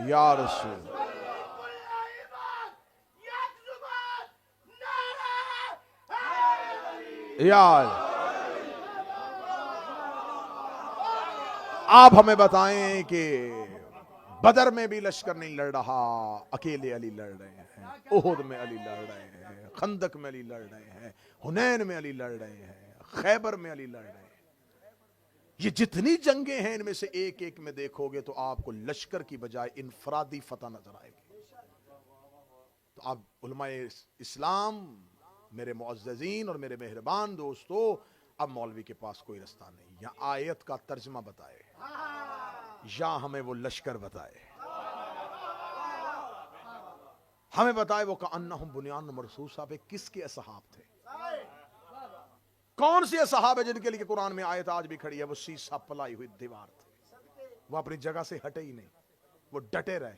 یا رسول یا آپ ہمیں بتائیں کہ بدر میں بھی لشکر نہیں لڑ رہا، اکیلے علی لڑ رہے ہیں. احد میں علی لڑ رہے ہیں، خندق میں علی لڑ رہے ہیں، حنین میں علی لڑ رہے ہیں، خیبر میں علی لڑ رہے ہیں. یہ جتنی جنگیں ہیں ان میں سے ایک ایک میں دیکھو گے تو آپ کو لشکر کی بجائے انفرادی فتح نظر آئے گی. تو آپ علماء اسلام، میرے معززین اور میرے مہربان دوستو، اب مولوی کے پاس کوئی رستہ نہیں. یا آیت کا ترجمہ بتائے یا ہمیں وہ لشکر بتائے، ہمیں بتائے وہ کأنہم بنیان مرصوصہ پہ کس کے اصحاب تھے. کون سی اصحاب ہے جن کے لیے قرآن میں آیت آج بھی کھڑی ہے؟ وہ سیسا پلائی ہوئی دیوار تھے، وہ اپنی جگہ سے ہٹے ہی نہیں، وہ ڈٹے رہے.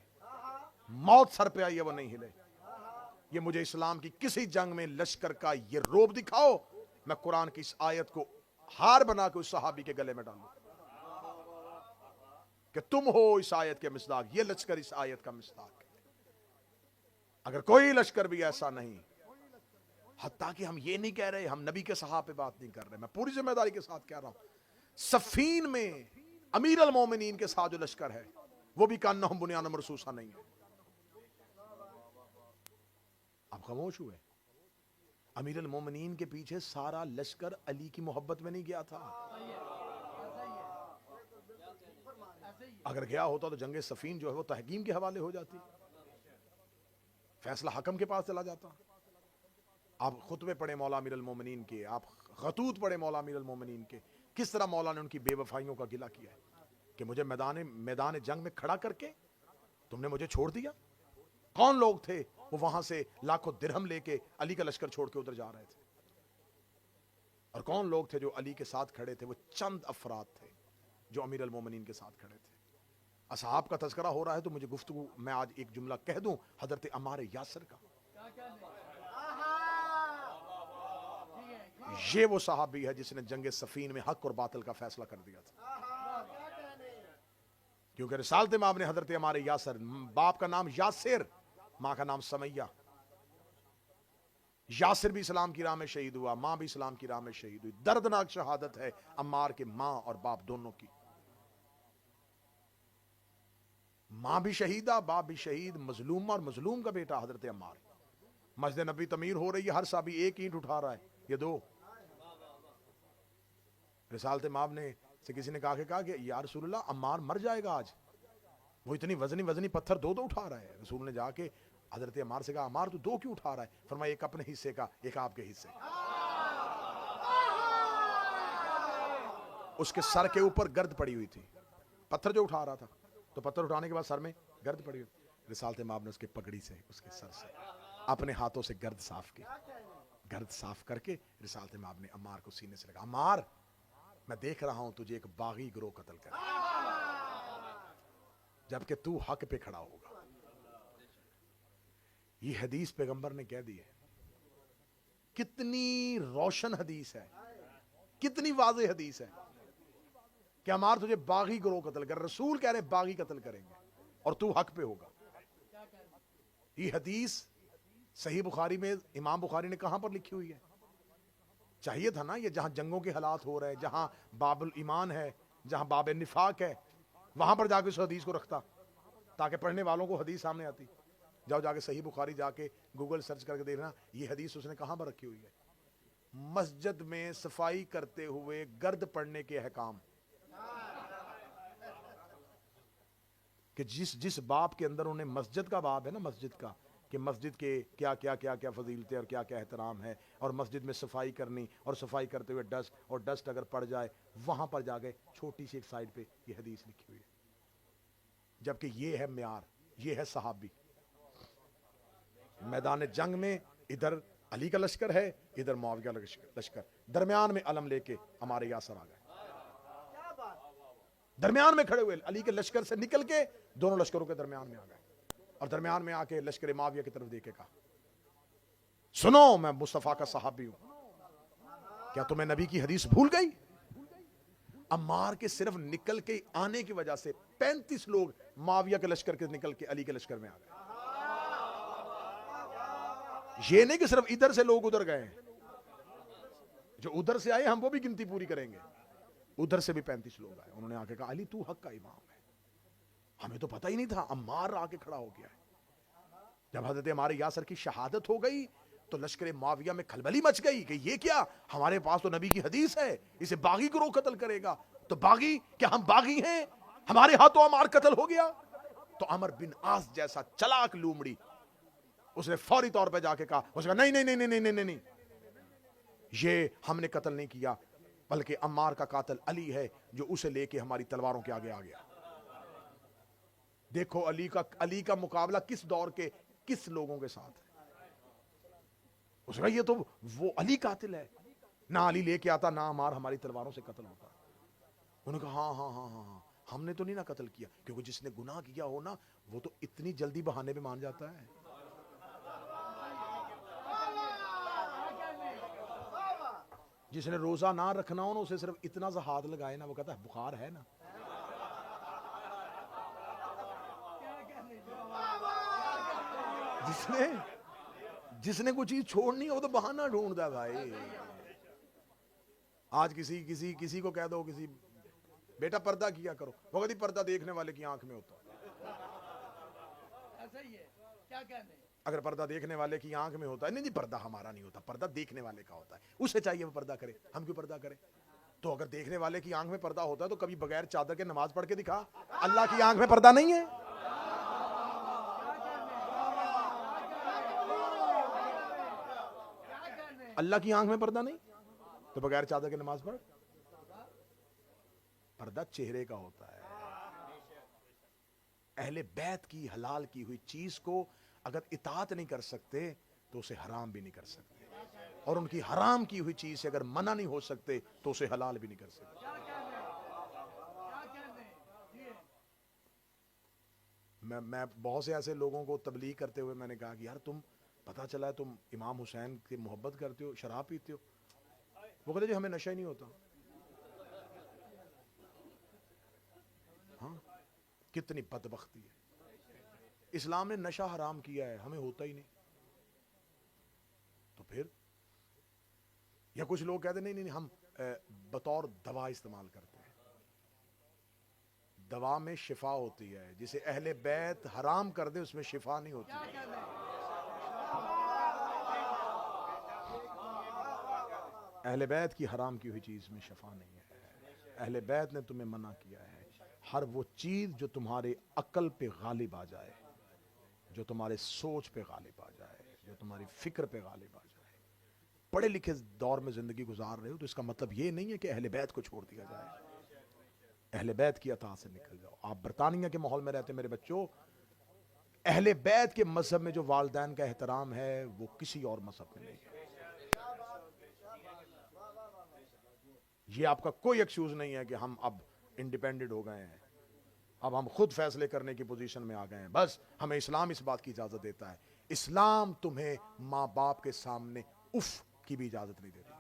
موت سر پہ آئی ہے وہ نہیں ہلے. یہ مجھے اسلام کی کسی جنگ میں لشکر کا یہ روب دکھاؤ، میں قرآن کی اس آیت کو ہار بنا کے اس صحابی کے گلے میں ڈالوں کہ تم ہو اس آیت کے مصداق. یہ لشکر اس آیت کا مصداق ہے. اگر کوئی لشکر بھی ایسا نہیں، حتیٰ کہ ہم یہ نہیں کہہ رہے، ہم نبی کے صحابہ پہ بات نہیں کر رہے، میں پوری ذمہ داری کے ساتھ کہہ رہا ہوں، صفین میں امیر المومنین کے ساتھ جو لشکر ہے وہ بھی کأنہم بنیان مرصوصہ نہیں ہے. خاموش ہوئے. امیر المومنین کے پیچھے سارا لشکر علی کی محبت میں نہیں گیا تھا. اگر گیا ہوتا تو جنگ صفین جو ہے وہ تحکیم کے حوالے ہو جاتی, فیصلہ حکم کے پاس چلا جاتا. آپ خطبے پڑھیں مولا امیر المومنین کے, آپ خطوط پڑھیں مولا امیر المومنین کے, کس طرح مولا نے ان کی بے وفائیوں کا گلہ کیا ہے کہ مجھے میدان جنگ میں کھڑا کر کے تم نے مجھے چھوڑ دیا. کون لوگ تھے وہ وہاں سے لاکھوں درہم لے کے علی کا لشکر چھوڑ کے ادھر جا رہے تھے, اور کون لوگ تھے جو علی کے ساتھ کھڑے تھے؟ وہ چند افراد تھے جو امیر المومنین کے ساتھ کھڑے تھے. اصحاب کا تذکرہ ہو رہا ہے تو مجھے گفتگو میں آج ایک جملہ کہہ دوں حضرت عمار یاسر کا. یہ وہ صحابی ہے جس نے جنگ صفین میں حق اور باطل کا فیصلہ کر دیا تھا. کیونکہ رسالت مآب نے حضرت عمار یاسر, باپ کا نام یاسر, ماں کا نام سمیہ, یاسر بھی اسلام کی راہ میں شہید ہوا, ماں بھی اسلام کی راہ میں شہید ہوئی. دردناک شہادت ہے عمار کے ماں اور باپ دونوں کی. ماں بھی شہیدہ, باپ بھی شہید, مظلوم اور مظلوم کا بیٹا حضرت عمار. مسجد نبی تعمیر ہو رہی ہے, ہر صحابی ایک اینٹ اٹھا رہا ہے, یہ دو. رسالت مآب نے سے کسی نے کہا کہ یا رسول اللہ عمار مر جائے گا آج, وہ اتنی وزنی پتھر دو اٹھا رہا ہے. رسول نے جا کے حضرت عمار سے کہا عمار تو دو کیوں اٹھا رہا ہے؟ فرمایا ایک اپنے حصے کا, ایک آپ کے حصے کا. اس کے سر کے اوپر گرد پڑی ہوئی تھی, پتھر جو اٹھا رہا تھا تو پتھر اٹھانے کے بعد سر میں گرد پڑی ہوئی. رسالت مآب نے اس کے پگڑی سے, اس کے سر سے اپنے ہاتھوں سے گرد صاف کی. گرد صاف کر کے رسالت مآب نے عمار کو سینے سے لگا, عمار میں دیکھ رہا ہوں تجھے ایک باغی گروہ قتل کر, جبکہ تو حق پہ کھڑا ہوگا. یہ حدیث پیغمبر نے کہہ دی ہے. کتنی روشن حدیث ہے, کتنی واضح حدیث ہے کہ عمار تجھے باغی گروہ قتل کر, رسول کہہ رہے باغی قتل کریں گے اور تو حق پہ ہوگا. یہ حدیث صحیح بخاری میں امام بخاری نے کہاں پر لکھی ہوئی ہے؟ چاہیے تھا نا یہ جہاں جنگوں کے حالات ہو رہے ہیں, جہاں باب الایمان ہے, جہاں باب النفاق ہے, وہاں پر جا کے اس حدیث کو رکھتا تاکہ پڑھنے والوں کو حدیث سامنے آتی. جاؤ جا کے صحیح بخاری جا کے گوگل سرچ کر کے دیکھنا یہ حدیث اس نے کہاں پر رکھی ہوئی ہے. مسجد میں صفائی کرتے ہوئے گرد پڑنے کے احکام, کہ جس باب کے اندر انہیں مسجد کا باب ہے نا, مسجد کا, کہ مسجد کے کیا کیا کیا کیا فضیلتیں اور کیا کیا احترام ہے, اور مسجد میں صفائی کرنی, اور صفائی کرتے ہوئے ڈسٹ, اور ڈسٹ اگر پڑ جائے وہاں پر جا گئے چھوٹی سی ایک سائڈ پہ یہ حدیث لکھی ہوئی ہے. جبکہ یہ ہے معیار, یہ ہے صحابی. میدان جنگ میں ادھر علی کا لشکر ہے, ادھر معاویہ کا لشکر, درمیان میں علم لے کے ہمارے یاسر آ گئے. درمیان میں کھڑے ہوئے علی کے لشکر سے نکل کے دونوں لشکروں کے درمیان میں آ گئے, اور درمیان میں آ کے لشکر معاویہ کی طرف دیکھ کے کہا سنو میں مصطفیٰ کا صحابی ہوں, کیا تمہیں نبی کی حدیث بھول گئی؟ عمار کے صرف نکل کے آنے کی وجہ سے 35 لوگ معاویہ کے لشکر کے نکل کے علی کے لشکر میں آ گئے. یہ نہیں کہ صرف ادھر سے لوگ ادھر گئے, جو ادھر سے آئے ہم وہ بھی گنتی پوری کریں گے, ادھر سے بھی 35 لوگ آئے. انہوں نے آ کے کہا علی تو حق کا امام ہے, ہمیں تو پتہ ہی نہیں تھا. عمار آ کے کھڑا ہو گیا ہے. جب حضرت عمار یاسر کی شہادت ہو گئی تو لشکر معاویہ میں کھلبلی مچ گئی کہ یہ کیا, ہمارے پاس تو نبی کی حدیث ہے, اسے باغی گروہ قتل کرے گا. تو باغی کیا ہم باغی ہیں؟ ہمارے ہاتھوں عمار قتل ہو گیا. تو عمر بن عاص جیسا چلاک لومڑی اس نے فوری طور پہ جا کے کہا, اس نے کہا نہیں نہیں نہیں نہیں نہیں نہیں, یہ ہم نے قتل نہیں کیا, بلکہ عمار کا قاتل علی ہے جو اسے لے کے ہماری تلواروں کے آگے آ گیا. دیکھو علی کا مقابلہ کس دور کے کس لوگوں کے ساتھ ہے. اس نے کہا یہ تو وہ علی قاتل ہے, نہ علی لے کے آتا نہ عمار ہماری تلواروں سے قتل ہوتا. انہوں نے کہا ہاں ہاں ہاں ہاں ہم نے تو نہیں نہ قتل کیا, کیونکہ جس نے گناہ کیا ہو نا وہ تو اتنی جلدی بہانے پہ مان جاتا ہے. جس نے روزہ نہ رکھنا ہو نا اسے صرف اتنا سا ہاتھ لگائے نا, وہ کہتا ہے بخار ہے نا. جس نے کوئی چیز چھوڑنی ہو تو بہانہ ڈھونڈتا ہے بھائی. آج کسی کو کہہ دو کسی بیٹا پردہ کیا کرو, وہ کہتی پردہ دیکھنے والے کی آنکھ میں ہوتا. ایسا ہی ہے, کیا کہنے. اگر پردہ دیکھنے والے کی آنکھ میں ہوتا ہے، نہیں پردہ ہمارا نہیں ہوتا، پردہ دیکھنے والے کا ہوتا ہے، اسے چاہیے وہ پردہ کرے، ہم کیوں پردہ کریں؟ تو اگر دیکھنے والے کی آنکھ میں پردہ ہوتا ہے تو کبھی بغیر چادر کے نماز پڑھ کے دکھا۔ اللہ کی آنکھ میں پردہ نہیں ہے؟ اللہ کی آنکھ میں پردہ نہیں تو بغیر چادر کے نماز پڑھ۔ پردہ چہرے کا ہوتا ہے۔ اہل بیت کی حلال کی ہوئی چیز کو اگر اطاعت نہیں کر سکتے تو اسے حرام بھی نہیں کر سکتے، اور ان کی حرام کی ہوئی چیز سے اگر منع نہیں ہو سکتے تو اسے حلال بھی نہیں کر سکتے۔ میں بہت سے ایسے لوگوں کو تبلیغ کرتے ہوئے میں نے کہا کہ یار تم پتہ چلا ہے تم امام حسین کی محبت کرتے ہو، شراب پیتے ہو۔ وہ کہتے جی ہمیں نشہ ہی نہیں ہوتا۔ ہاں، کتنی بدبختی ہے، اسلام نے نشہ حرام کیا ہے، ہمیں ہوتا ہی نہیں۔ تو پھر یا کچھ لوگ کہتے نہیں ہم بطور دوا استعمال کرتے ہیں، دوا میں شفا ہوتی ہے، جسے اہل بیت حرام کر دے اس میں شفا نہیں ہوتی۔ اہل بیت کی حرام کی ہوئی چیز میں شفا نہیں ہے۔ اہل بیت نے تمہیں منع کیا ہے ہر وہ چیز جو تمہارے عقل پہ غالب آ جائے، جو تمہارے سوچ پہ غالب آ جائے، جو تمہاری فکر پہ غالب آ جائے۔ پڑھے لکھے دور میں زندگی گزار رہے ہو تو اس کا مطلب یہ نہیں ہے کہ اہل بیت کو چھوڑ دیا جائے، اہل بیت کی اطاعت سے نکل جاؤ۔ آپ برطانیہ کے ماحول میں رہتے میرے بچوں، اہل بیت کے مذہب میں جو والدین کا احترام ہے وہ کسی اور مذہب میں نہیں ہے۔ یہ آپ کا کوئی ایکسکیوز نہیں ہے کہ ہم اب انڈیپینڈنٹ ہو گئے ہیں، اب ہم خود فیصلے کرنے کی پوزیشن میں آ گئے ہیں، بس ہمیں اسلام اس بات کی اجازت دیتا ہے۔ اسلام تمہیں ماں باپ کے سامنے اف کی بھی اجازت نہیں دیتا۔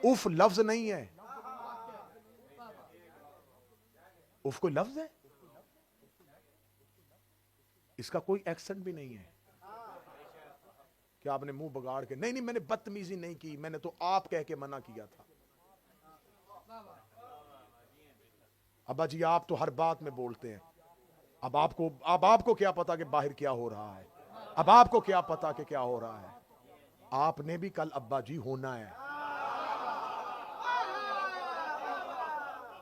اف لفظ نہیں ہے، اف کوئی لفظ ہے؟ اس کا کوئی ایکسنٹ بھی نہیں ہے کہ آپ نے منہ بگاڑ کے نہیں میں نے بدتمیزی نہیں کی، میں نے تو آپ کہہ کے منع کیا تھا۔ ابا جی آپ تو ہر بات میں بولتے ہیں، اب آپ کو کیا پتا کہ باہر کیا ہو رہا ہے، اب آپ کو کیا پتا کہ کیا ہو رہا ہے۔ آپ نے بھی کل ابا جی ہونا ہے،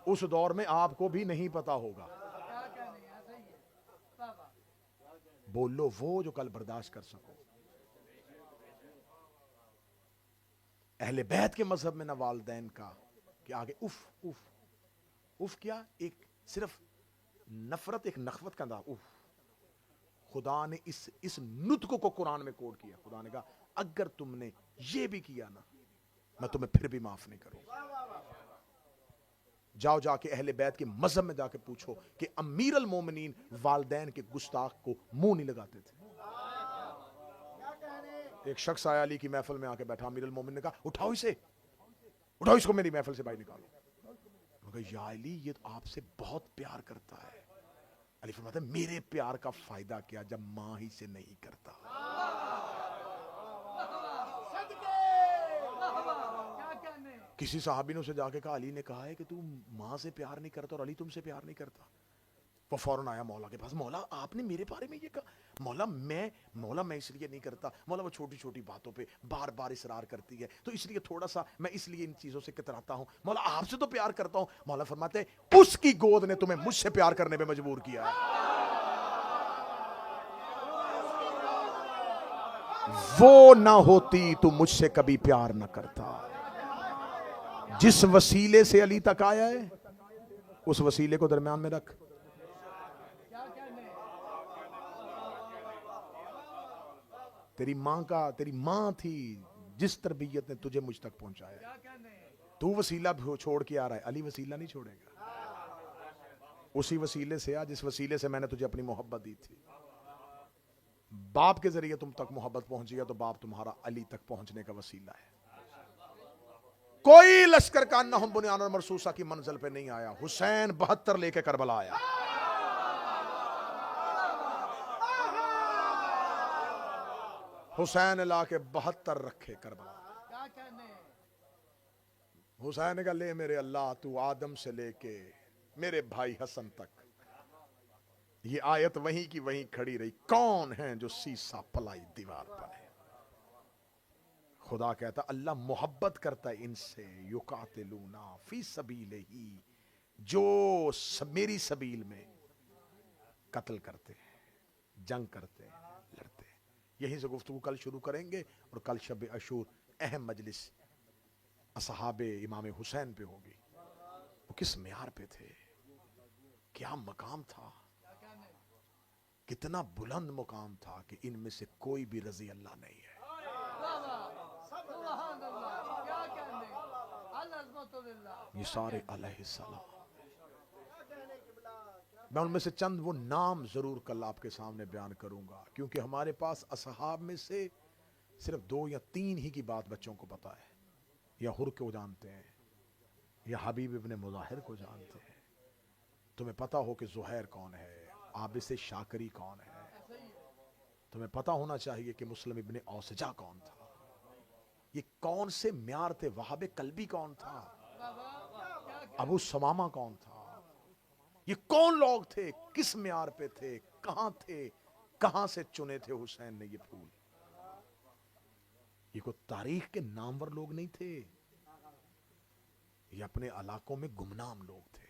اس دور میں آپ کو بھی نہیں پتا ہوگا۔ بولو وہ جو کل برداشت کر سکو۔ اہل بیت کے مذہب میں نہ والدین کا کہ آگے اف اف اف کیا، ایک صرف نفرت، ایک نخوت کا انداز۔ اف، خدا نے اس نطق کو قرآن میں کوڈ کیا۔ خدا نے کہا اگر تم نے یہ بھی کیا نا میں تمہیں پھر بھی معاف نہیں کروں۔ جاؤ جا کے اہل بیت کے مذہب میں جا کے پوچھو کہ امیر المومنین والدین کے گستاخ کو منہ نہیں لگاتے تھے۔ ایک شخص آیا علی کی محفل میں آ کے بیٹھا، امیر المومنین نے کہا اٹھاؤ اس کو میری محفل سے باہر نکالو۔ یا علی یہ آپ سے بہت پیار کرتا ہے۔ علی فرماتا ہے میرے پیار کا فائدہ کیا جب ماں ہی سے نہیں کرتا۔ کسی صحابی نے اسے جا کے کہا علی نے کہا ہے کہ تو ماں سے پیار نہیں کرتا اور علی تم سے پیار نہیں کرتا۔ وہ فوراً آیا مولا کے پاس، مولا آپ نے میرے بارے میں یہ کہا؟ مولا میں اس لیے نہیں کرتا، مولا وہ چھوٹی چھوٹی باتوں پہ بار بار اصرار کرتی ہے تو اس لیے تھوڑا سا میں اس لیے ان چیزوں سے کتراتا ہوں، مولا آپ سے تو پیار کرتا ہوں۔ مولا فرماتے ہیں اس کی گود نے تمہیں مجھ سے پیار کرنے پہ مجبور کیا ہے، وہ نہ ہوتی تو مجھ سے کبھی پیار نہ کرتا۔ جس وسیلے سے علی تک آیا ہے اس وسیلے کو درمیان میں رکھ۔ تیری ماں تھی جس تربیت نے تجھے مجھ تک پہنچایا، تو وسیلہ چھوڑ کے آ رہا ہے، علی وسیلہ نہیں چھوڑے گا۔ اسی وسیلے سے جس وسیلے سے میں نے تجھے اپنی محبت دی تھی۔ باپ کے ذریعے تم تک محبت پہنچی ہے تو باپ تمہارا علی تک پہنچنے کا وسیلہ ہے۔ کوئی لشکر کا انہم بنیان اور مرصوصہ کی منزل پہ نہیں آیا، حسین 72 لے کے کربلا آیا۔ حسین لا کے 72 رکھے کربلا۔ حسین کا لے میرے اللہ تو آدم سے لے کے میرے بھائی حسن تک یہ آیت وہیں کی وہیں کھڑی رہی. کون ہیں جو سیسا پلائی دیوار بنے؟ خدا کہتا اللہ محبت کرتا ہے ان سے. یقاتلونا فی سبیلہ، جو میری سبیل میں قتل کرتے ہیں، جنگ کرتے ہیں، لڑتے ہیں. یہیں سے گفتگو کل شروع کریں گے، اور کل شب عاشور اہم مجلس اصحاب امام حسین پہ ہوگی. وہ کس معیار پہ تھے، کیا مقام تھا، کتنا بلند مقام تھا کہ ان میں سے کوئی بھی رضی اللہ نہیں ہے. یہ سارے علیہ السلام. میں ان میں سے چند وہ نام ضرور کل آپ کے سامنے بیان کروں گا، کیونکہ ہمارے پاس اصحاب میں سے صرف 2 یا 3 ہی کی بات بچوں کو پتا ہے. یا حر کو جانتے ہیں، یا حبیب ابن مظاہر کو جانتے ہیں. تمہیں پتا ہو کہ زہیر کون ہے، عابس شاکری کون ہے. تمہیں پتا ہونا چاہیے کہ مسلم ابن اوسجہ کون تھا. یہ کون سے معیار تھے. وہاب قلبی کون تھا، ابو سمامہ کون تھا. یہ کون لوگ تھے، کس معیار پہ تھے، کہاں سے چنے تھے حسین نے یہ پھول. یہ کوئی تاریخ کے نامور لوگ نہیں تھے، یہ اپنے علاقوں میں گمنام لوگ تھے.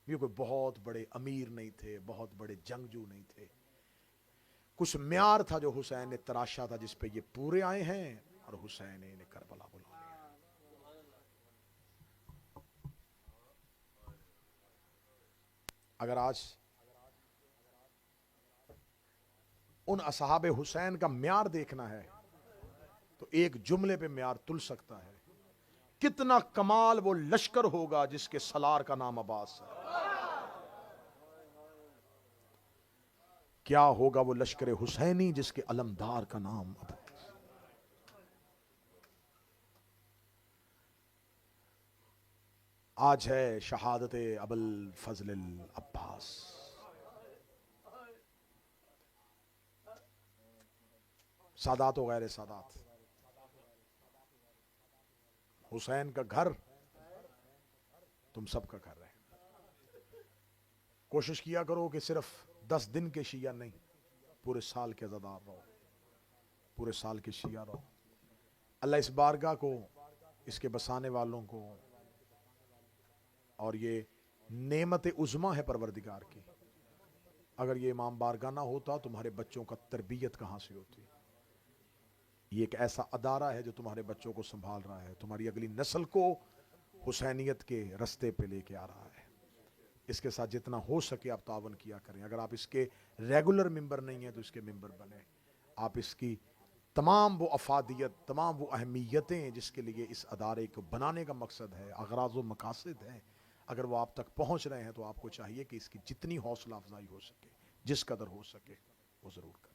یہ کوئی بہت بڑے امیر نہیں تھے، بہت بڑے جنگجو نہیں تھے. کچھ معیار تھا جو حسین نے تراشا تھا، جس پہ یہ پورے آئے ہیں، اور حسین نے انہیں کربلا بلا لیا. اگر آج ان اصحاب حسین کا معیار دیکھنا ہے تو ایک جملے پہ معیار تل سکتا ہے. کتنا کمال وہ لشکر ہوگا جس کے سالار کا نام عباس ہے. کیا ہوگا وہ لشکر حسینی جس کے علمدار کا نام عباس. آج ہے شہادت ابوالفضل العباس. سادات و غیر سادات، حسین کا گھر تم سب کا گھر ہے. کوشش کیا کرو کہ صرف 10 دن کے شیعہ نہیں، پورے سال کے عزادار رہو، پورے سال کے شیعہ رہو. اللہ اس بارگاہ کو، اس کے بسانے والوں کو، اور یہ نعمت عظمیٰ ہے پروردگار کی. اگر یہ امام بارگاہ نہ ہوتا تمہارے بچوں کا تربیت کہاں سے ہوتی. یہ ایک ایسا ادارہ ہے جو تمہارے بچوں کو سنبھال رہا ہے، تمہاری اگلی نسل کو حسینیت کے رستے پہ لے کے آ رہا ہے. اس کے ساتھ جتنا ہو سکے آپ تعاون کیا کریں. اگر آپ اس کے ریگولر ممبر نہیں ہیں تو اس کے ممبر بنیں. آپ اس کی تمام وہ افادیت، تمام وہ اہمیتیں جس کے لیے اس ادارے کو بنانے کا مقصد ہے، اغراض و مقاصد ہیں، اگر وہ آپ تک پہنچ رہے ہیں تو آپ کو چاہیے کہ اس کی جتنی حوصلہ افزائی ہو سکے، جس قدر ہو سکے وہ ضرور کریں.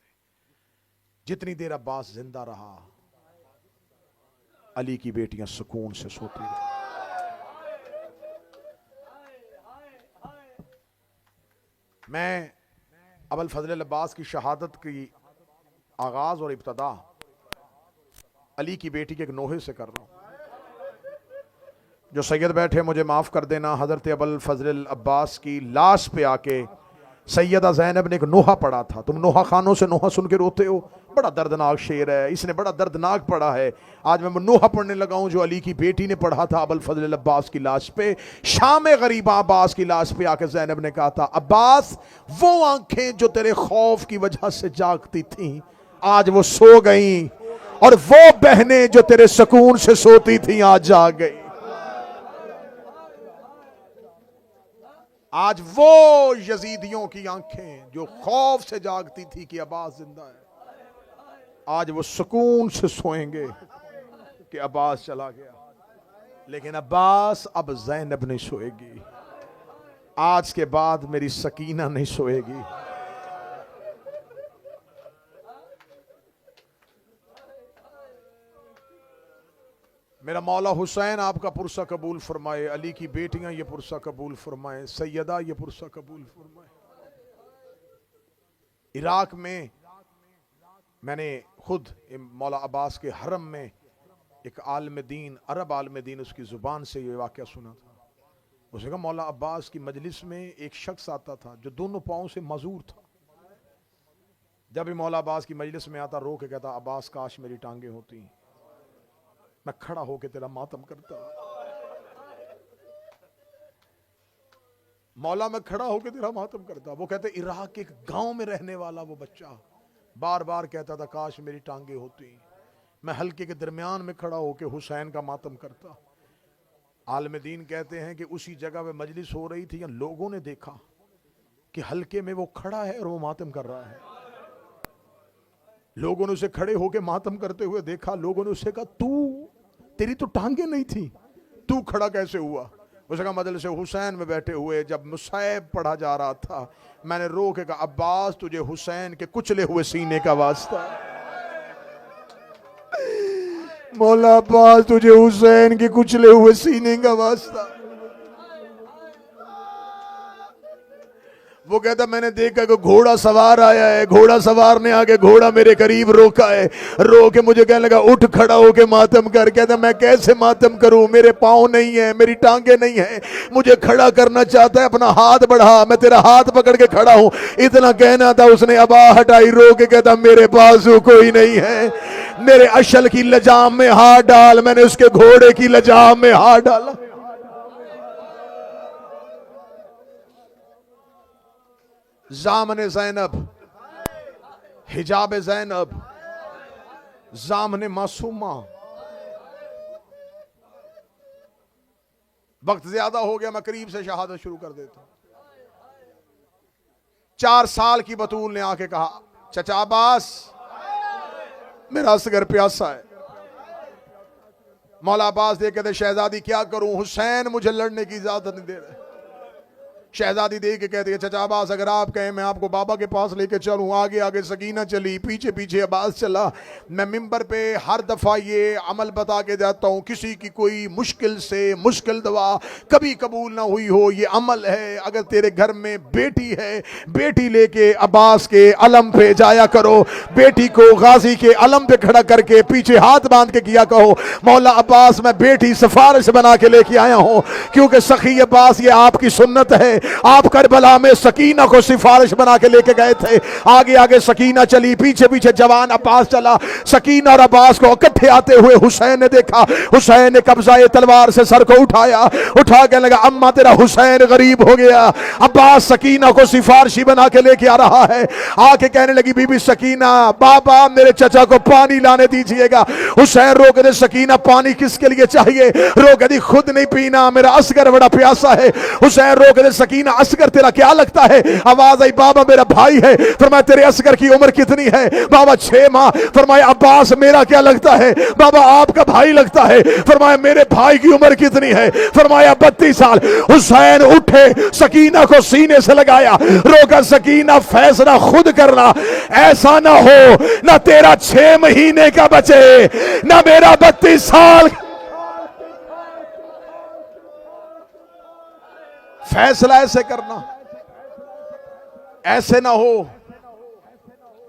جتنی دیر عباس زندہ رہا علی کی بیٹیاں سکون سے سوتی رہی. میں ابوالفضل العباس کی شہادت کی آغاز اور ابتدا علی کی بیٹی کے ایک نوحے سے کر رہا ہوں. جو سید بیٹھے مجھے معاف کر دینا، حضرت ابوالفضل العباس کی لاش پہ آ کے سیدہ زینب نے ایک نوحہ پڑھا تھا. تم نوحہ خانوں سے نوحہ سن کے روتے ہو، بڑا دردناک شعر ہے، اس نے بڑا دردناک پڑھا ہے. آج میں نوحہ پڑھنے لگا ہوں جو علی کی بیٹی نے پڑھا تھا ابوالفضل العباس کی لاش پہ. شام غریبہ عباس کی لاش پہ آ کے زینب نے کہا تھا، عباس وہ آنکھیں جو تیرے خوف کی وجہ سے جاگتی تھیں آج وہ سو گئیں، اور وہ بہنیں جو تیرے سکون سے سوتی تھیں آج جاگ گئی. آج وہ یزیدیوں کی آنکھیں جو خوف سے جاگتی تھی کہ عباس زندہ ہے، آج وہ سکون سے سوئیں گے کہ عباس چلا گیا. لیکن عباس اب زینب نہیں سوئے گی، آج کے بعد میری سکینہ نہیں سوئے گی. میرا مولا حسین آپ کا پرسہ قبول فرمائے، علی کی بیٹیاں یہ پرسہ قبول فرمائے، سیدہ یہ پرسہ قبول فرمائے. عراق میں نے خود مولا عباس کے حرم میں ایک عالم دین، عرب عالم دین، اس کی زبان سے یہ واقعہ سنا تھا. اس نے کہا مولا عباس کی مجلس میں ایک شخص آتا تھا جو دونوں پاؤں سے معذور تھا. جب بھی مولا عباس کی مجلس میں آتا رو کے کہتا عباس کاش میری ٹانگیں ہوتی میں کھڑا ہو کے تیرا ماتم کرتا. مولا میں کھڑا ہو کے تیرا ماتم کرتا. وہ کہتے عراق کے ایک گاؤں میں رہنے والا وہ بچہ بار بار کہتا تھا کاش میری ٹانگیں ہوتی میں حلقے کے درمیان میں کھڑا ہو کے حسین کا ماتم کرتا. عالم دین کہتے ہیں کہ اسی جگہ پہ مجلس ہو رہی تھی یا لوگوں نے دیکھا کہ حلقے میں وہ کھڑا ہے اور وہ ماتم کر رہا ہے. لوگوں نے اسے کھڑے ہو کے ماتم کرتے ہوئے دیکھا. لوگوں نے اسے کہا تیری تو ٹانگیں نہیں تھی, تو کھڑا کیسے ہوا؟ اس کا مجلس حسین میں بیٹھے ہوئے جب مصائب پڑھا جا رہا تھا میں نے رو کے کہا عباس تجھے حسین کے کچلے ہوئے سینے کا واسطہ, مولا عباس تجھے حسین کے کچلے ہوئے سینے کا واسطہ. وہ کہتا میں نے دیکھا کہ گھوڑا سوار آیا ہے, گھوڑا سوار نے آگے گھوڑا میرے قریب روکا ہے, رو کے مجھے کہنے لگا اٹھ کھڑا ہو کے ماتم کر. کہتا میں کیسے ماتم کروں, میرے پاؤں نہیں ہیں, میری ٹانگیں نہیں ہیں, مجھے کھڑا کرنا چاہتا ہے اپنا ہاتھ بڑھا, میں تیرا ہاتھ پکڑ کے کھڑا ہوں. اتنا کہنا تھا اس نے ابا ہٹائی, رو کے کہتا میرے بازو کوئی نہیں ہے, میرے اشل کی لجام میں ہاتھ ڈال. میں نے اس کے گھوڑے کی لجام میں ہاتھ ڈالا. زامن زینب, حجاب زینب, زامن معصومہ. وقت زیادہ ہو گیا, میں قریب سے شہادت شروع کر دیتا ہوں. 4 سال کی بطول نے آ کے کہا چچا عباس میرا اصغر پیاسا ہے. مولا عباس دیکھ کہتے شہزادی کیا کروں, حسین مجھے لڑنے کی اجازت نہیں دے رہے. شہزادی دیکھ کے کہتی ہے چچا عباس اگر آپ کہیں میں آپ کو بابا کے پاس لے کے چلوں. آگے آگے سکینہ چلی, پیچھے پیچھے عباس چلا. میں ممبر پہ ہر دفعہ یہ عمل بتا کے جاتا ہوں کسی کی کوئی مشکل سے مشکل دعا کبھی قبول نہ ہوئی ہو یہ عمل ہے. اگر تیرے گھر میں بیٹی ہے بیٹی لے کے عباس کے علم پہ جایا کرو, بیٹی کو غازی کے علم پہ کھڑا کر کے پیچھے ہاتھ باندھ کے کیا کہو مولا عباس میں بیٹی سفارش بنا کے لے کے آیا ہوں کیونکہ سخی عباس یہ آپ کی سنت ہے. آپ کربلا میں سکینہ کو سفارش بنا کے لے کے گئے تھے. آگے آگے سکینہ چلی, پیچھے پیچھے جوان عباس چلا. سکینہ اور عباس کو اکٹھے آتے ہوئے حسین نے دیکھا. حسین نے قبضہ تلوار سے سر کو اٹھا کے لگا اما تیرا حسین غریب ہو گیا. عباس سکینہ کو سفارشی بنا کے لے کے آ رہا ہے. آ کے کہنے لگی بی بی سکینہ بابا میرے چچا کو پانی لانے دیجئے گا. حسین رو کے دے سکینہ پانی کس کے لیے چاہیے؟ رو کے دی خود نہیں پینا, میرا اصغر بڑا پیاسا ہے. حسین رو کے دے سکینہ اصغر تیرا کیا لگتا ہے؟ آواز آئی بابا میرا بھائی ہے. فرمایا تیرے اصغر کی عمر کتنی ہے؟ بابا 6 ماہ. فرمایا عباس میرا کیا لگتا ہے؟ بابا آپ کا بھائی لگتا ہے. فرمایا میرے بھائی کی عمر کتنی ہے؟ فرمایا 32 سال. حسین اٹھے, سکینہ کو سینے سے لگایا, روکا سکینہ فیصلہ خود کرنا, ایسا نہ ہو نہ تیرا 6 مہینے کا بچے نہ میرا 32 سال. فیصلہ ایسے کرنا, ایسے نہ ہو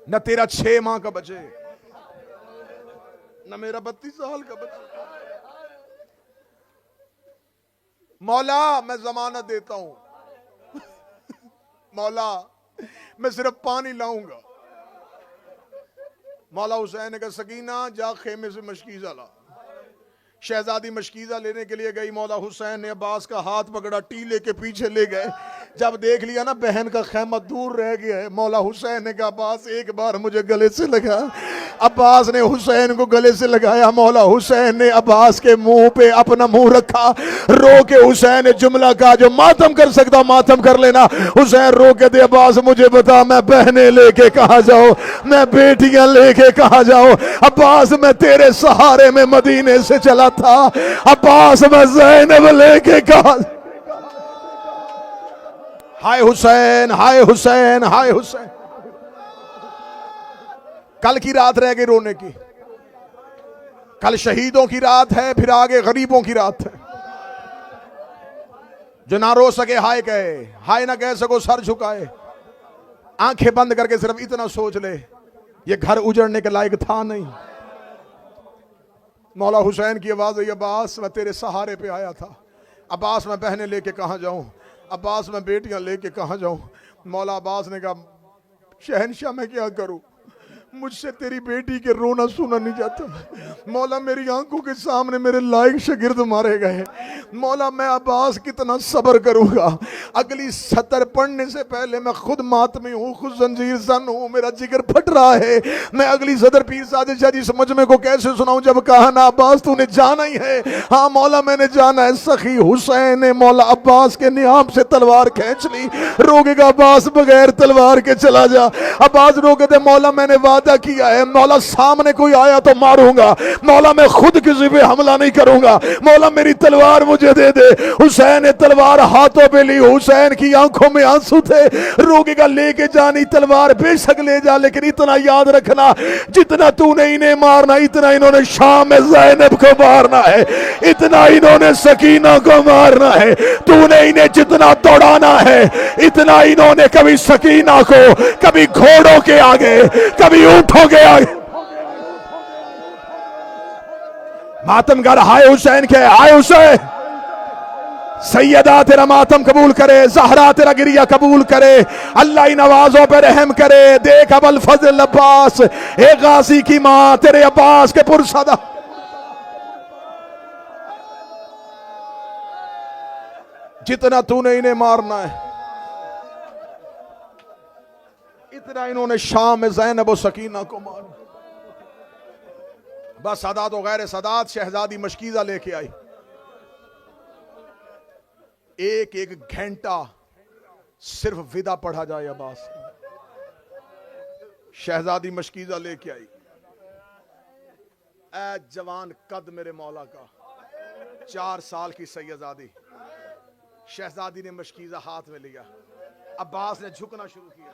نہ تیرا 6 ماہ کا بچے نہ میرا 32 سال کا بچے. مولا میں ضمانت دیتا ہوں, مولا میں صرف پانی لاؤں گا. مولا حسین نے کہا سکینہ جا خیمے سے مشکیزہ لا. شہزادی مشکیزہ لینے کے لیے گئی. مولا حسین نے عباس کا ہاتھ پکڑا, ٹیلے کے پیچھے لے گئے. جب دیکھ لیا نا بہن کا خیمہ دور رہ گیا ہے, مولا حسین نے کہا عباس ایک بار مجھے گلے سے لگا. عباس نے حسین کو گلے سے لگایا. مولا حسین نے عباس کے منہ پہ اپنا منہ رکھا. رو کے حسین نے جملہ کہا جو ماتم کر سکتا ماتم کر لینا. حسین رو کے دے عباس مجھے بتا میں بہنیں لے کے کہاں جاؤں, میں بیٹیاں لے کے کہاں جاؤں؟ عباس میں تیرے سہارے میں مدینے سے چلا تھا. عباس میں زینب لے کے کہاں. ہائے حسین, ہائے حسین, ہائے حسین. کل کی رات رہ گئی رونے کی. کل شہیدوں کی رات ہے, پھر آگے غریبوں کی رات ہے. جو نہ رو سکے ہائے کہے, ہائے نہ کہہ سکو سر جھکائے. آنکھیں بند کر کے صرف اتنا سوچ لے یہ گھر اجڑنے کے لائق تھا نہیں. مولا حسین کی آواز ہے عباس میں تیرے سہارے پہ آیا تھا. عباس میں بہنیں لے کے کہاں جاؤں، عباس میں بیٹیاں لے کے کہاں جاؤں؟ مولا عباس نے کہا شہنشاہ میں کیا کروں، مجھ سے تیری بیٹی کے رونا سونا نہیں جاتا، مولا میری آنکھوں کے سامنے میرے لائق شاگرد مارے گئے، مولا میں عباس کتنا صبر کروں گا، اگلی سطر پڑھنے سے پہلے میں خود ماتمی ہوں، خود زنجیر زن ہوں، میرا جگر پھٹ رہا ہے، میں اگلی سطر پیر سعد شاہ جی سمجھنے کو کیسے سناؤں؟ جب کہا نا عباس تو نے جانا ہی ہے، ہاں مولا میں نے جانا ہے، سخی حسین نے مولا عباس کے نیام سے تلوار کھینچ لی، روکے گا عباس بغیر تلوار کے چلا جا، عباس روکے تھے مولا میں نے وعدہ کیا ہے، مولا سامنے کوئی آیا تو ماروں گا، مولا میں خود کسی پہ حملہ نہیں کروں گا، مولا میری تلوار مجھے دے دے۔ حسین نے تلوار ہاتھوں پہ لی، حسین کی آنکھوں میں آنسو تھے، روکے گا لے کے جانی تلوار بے شک لے جا، لیکن اتنا یاد رکھنا جتنا تو نے انہیں مارنا اتنا انہوں نے شام میں زینب کو مارنا ہے، اتنا انہوں نے سکینہ کو مارنا ہے، تو نے انہیں جتنا دوڑانا ہے اتنا انہوں نے کبھی سکینہ کو، کبھی گھوڑوں کے آگے، کبھی اونٹوں کے آگے۔ ماتم گر ہائے حسین کے، ہائے حسین، سیدہ تیرا ماتم قبول کرے، زہرا تیرا گریہ قبول کرے، اللہ ان آوازوں پہ رحم کرے۔ دیکھ ابوالفضل عباس، اے غازی کی ماں، تیرے عباس کے پرصدا، جتنا تو نے انہیں مارنا ہے اتنا انہوں نے شام میں زینب و سکینہ کو مارنا۔ بس سادات و غیر سادات شہزادی مشکیزہ لے کے آئی، ایک ایک گھنٹہ صرف ودا پڑھا جائے عباس، شہزادی مشکیزہ لے کے آئی، اے جوان قد میرے مولا کا، 4 سال کی سیدزادی، شہزادی نے مشکیزہ ہاتھ میں لیا، عباس نے جھکنا شروع کیا،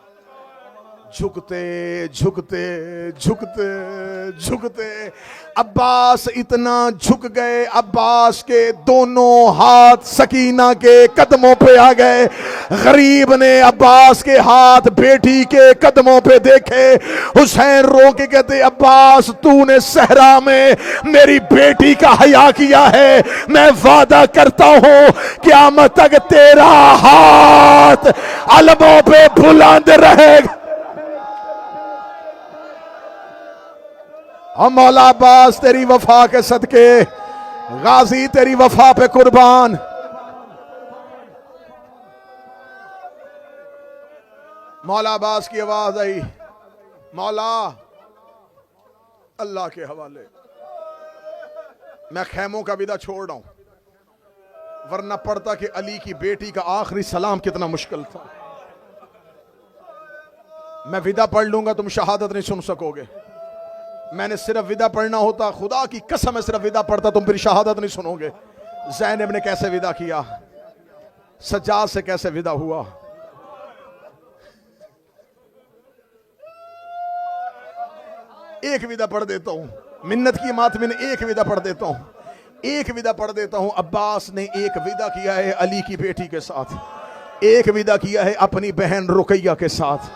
جھکتے جھکتے جھکتے جھکتے عباس اتنا جھک گئے، عباس کے دونوں ہاتھ سکینہ کے قدموں پہ آ گئے۔ غریب نے عباس کے ہاتھ بیٹی کے قدموں پہ دیکھے، حسین رو کے کہتے عباس تو نے صحرا میں میری بیٹی کا حیا کیا ہے، میں وعدہ کرتا ہوں قیامت تک تیرا ہاتھ علموں پہ بلند رہے گا۔ اور مولا عباس تیری وفا کے صدقے، غازی تیری وفا پہ قربان۔ مولا عباس کی آواز آئی، مولا اللہ کے حوالے میں خیموں کا ودا چھوڑ رہا ہوں، ورنہ پڑھتا کہ علی کی بیٹی کا آخری سلام کتنا مشکل تھا۔ میں ودا پڑھ لوں گا تم شہادت نہیں سن سکو گے، میں نے صرف ودا پڑھنا ہوتا، خدا کی قسم ہے صرف ودا پڑھتا تم پھر شہادت نہیں سنو گے۔ زینب نے کیسے ودا کیا، سجاد سے کیسے ودا ہوا۔ ایک ودا پڑھ دیتا ہوں، منت کی ماتم نے ایک ودا پڑھ دیتا ہوں، ایک ودا پڑھ دیتا ہوں۔ عباس نے ایک ودا کیا ہے علی کی بیٹی کے ساتھ، ایک ودا کیا ہے اپنی بہن رقیہ کے ساتھ۔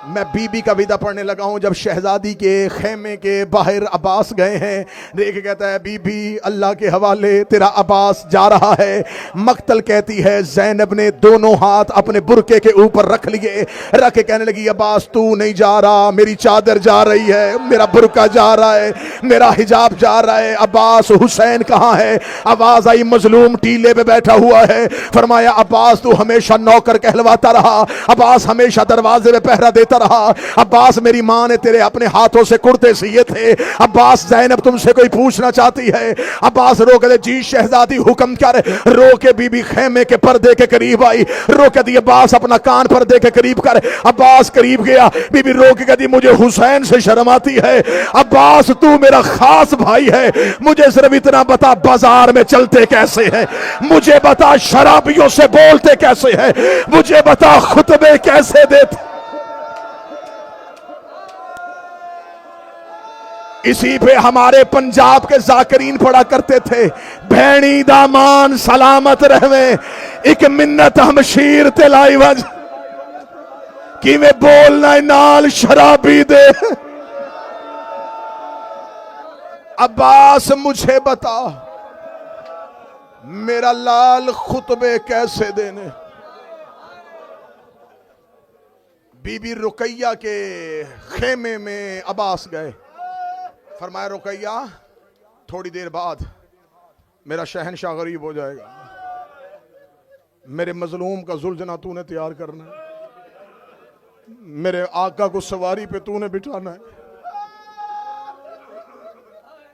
میں بی بی کا ودا پڑھنے لگا ہوں، جب شہزادی کے خیمے کے باہر عباس گئے ہیں، دیکھ کے کہتا ہے بی بی اللہ کے حوالے تیرا عباس جا رہا ہے۔ مقتل کہتی ہے زینب نے دونوں ہاتھ اپنے برقعے کے اوپر رکھ لیے، رکھ کے کہنے لگی عباس تو نہیں جا رہا، میری چادر جا رہی ہے، میرا برقع جا رہا ہے، میرا حجاب جا رہا ہے۔ عباس حسین کہاں ہے؟ آواز آئی مظلوم ٹیلے پہ بیٹھا ہوا ہے۔ فرمایا عباس تو ہمیشہ نوکر کہلواتا رہا، عباس ہمیشہ دروازے پہ پہرا دیتا رہا، عباس میری ماں نے تیرے اپنے ہاتھوں سے کرتے سیے تھے، عباس زینب تم سے کوئی پوچھنا چاہتی ہے۔ عباس رو کے جی شہزادی حکم کر، رو کے بی بی خیمے کے پردے کے قریب آئی، رو کے دی عباس اپنا کان پردے کے قریب کر۔ عباس قریب گیا، بی بی رو کے کہتی مجھے حسین سے شرم آتی ہے، عباس تو میرا خاص بھائی ہے، مجھے صرف اتنا بتا بازار میں چلتے کیسے ہیں، مجھے بتا شرابیوں سے بولتے کیسے ہیں، مجھے بتا خطبے کیسے دیتے۔ اسی پہ ہمارے پنجاب کے ذاکرین پڑھا کرتے تھے، بھینی دامان سلامت رہویں ایک منت ہمشیر تلائی وج کی میں بولنا نال شرابی دے۔ عباس مجھے بتا میرا لال خطبے کیسے دینے. بی بی رقیہ کے خیمے میں عباس گئے. فرمایا رقیہ تھوڑی دیر بعد میرا شہنشاہ غریب ہو جائے گا. میرے مظلوم کا زلجنہ تو نے تیار کرنا ہے. میرے آقا کو سواری پہ تو نے بٹھانا ہے.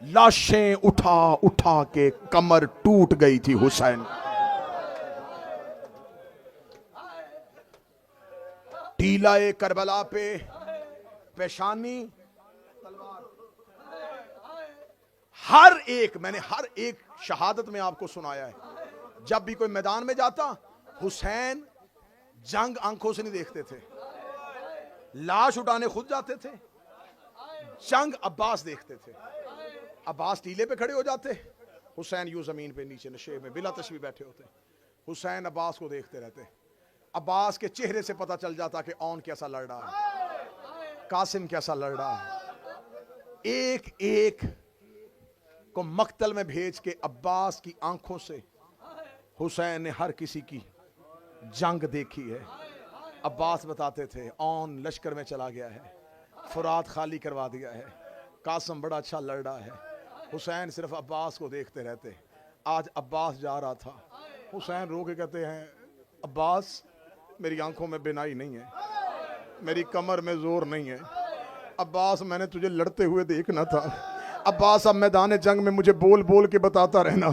لاشیں اٹھا اٹھا کے کمر ٹوٹ گئی تھی حسین. ٹیلہ کربلا پہ پیشانی تلوار. میں نے ہر ایک شہادت میں آپ کو سنایا ہے. جب بھی کوئی میدان میں جاتا حسین جنگ آنکھوں سے نہیں دیکھتے تھے. لاش اٹھانے خود جاتے تھے. جنگ عباس دیکھتے تھے. عباس ٹیلے پہ کھڑے ہو جاتے, حسین یوں زمین پہ نیچے نشے میں بلا تشبیہ بیٹھے ہوتے. حسین عباس کو دیکھتے رہتے. عباس کے چہرے سے پتہ چل جاتا کہ اون کیسا لڑ رہا ہے, قاسم کیسا لڑ رہا ہے. ایک ایک کو مقتل میں بھیج کے عباس کی آنکھوں سے حسین نے ہر کسی کی جنگ دیکھی ہے. عباس بتاتے تھے اون لشکر میں چلا گیا ہے, فرات خالی کروا دیا ہے, قاسم بڑا اچھا لڑ رہا ہے. حسین صرف عباس کو دیکھتے رہتے. آج عباس جا رہا تھا, حسین رو کے کہتے ہیں عباس میری آنکھوں میں بینائی نہیں ہے, میری کمر میں زور نہیں ہے. عباس میں نے تجھے لڑتے ہوئے دیکھنا تھا. عباس اب میدان جنگ میں مجھے بول بول کے بتاتا رہنا.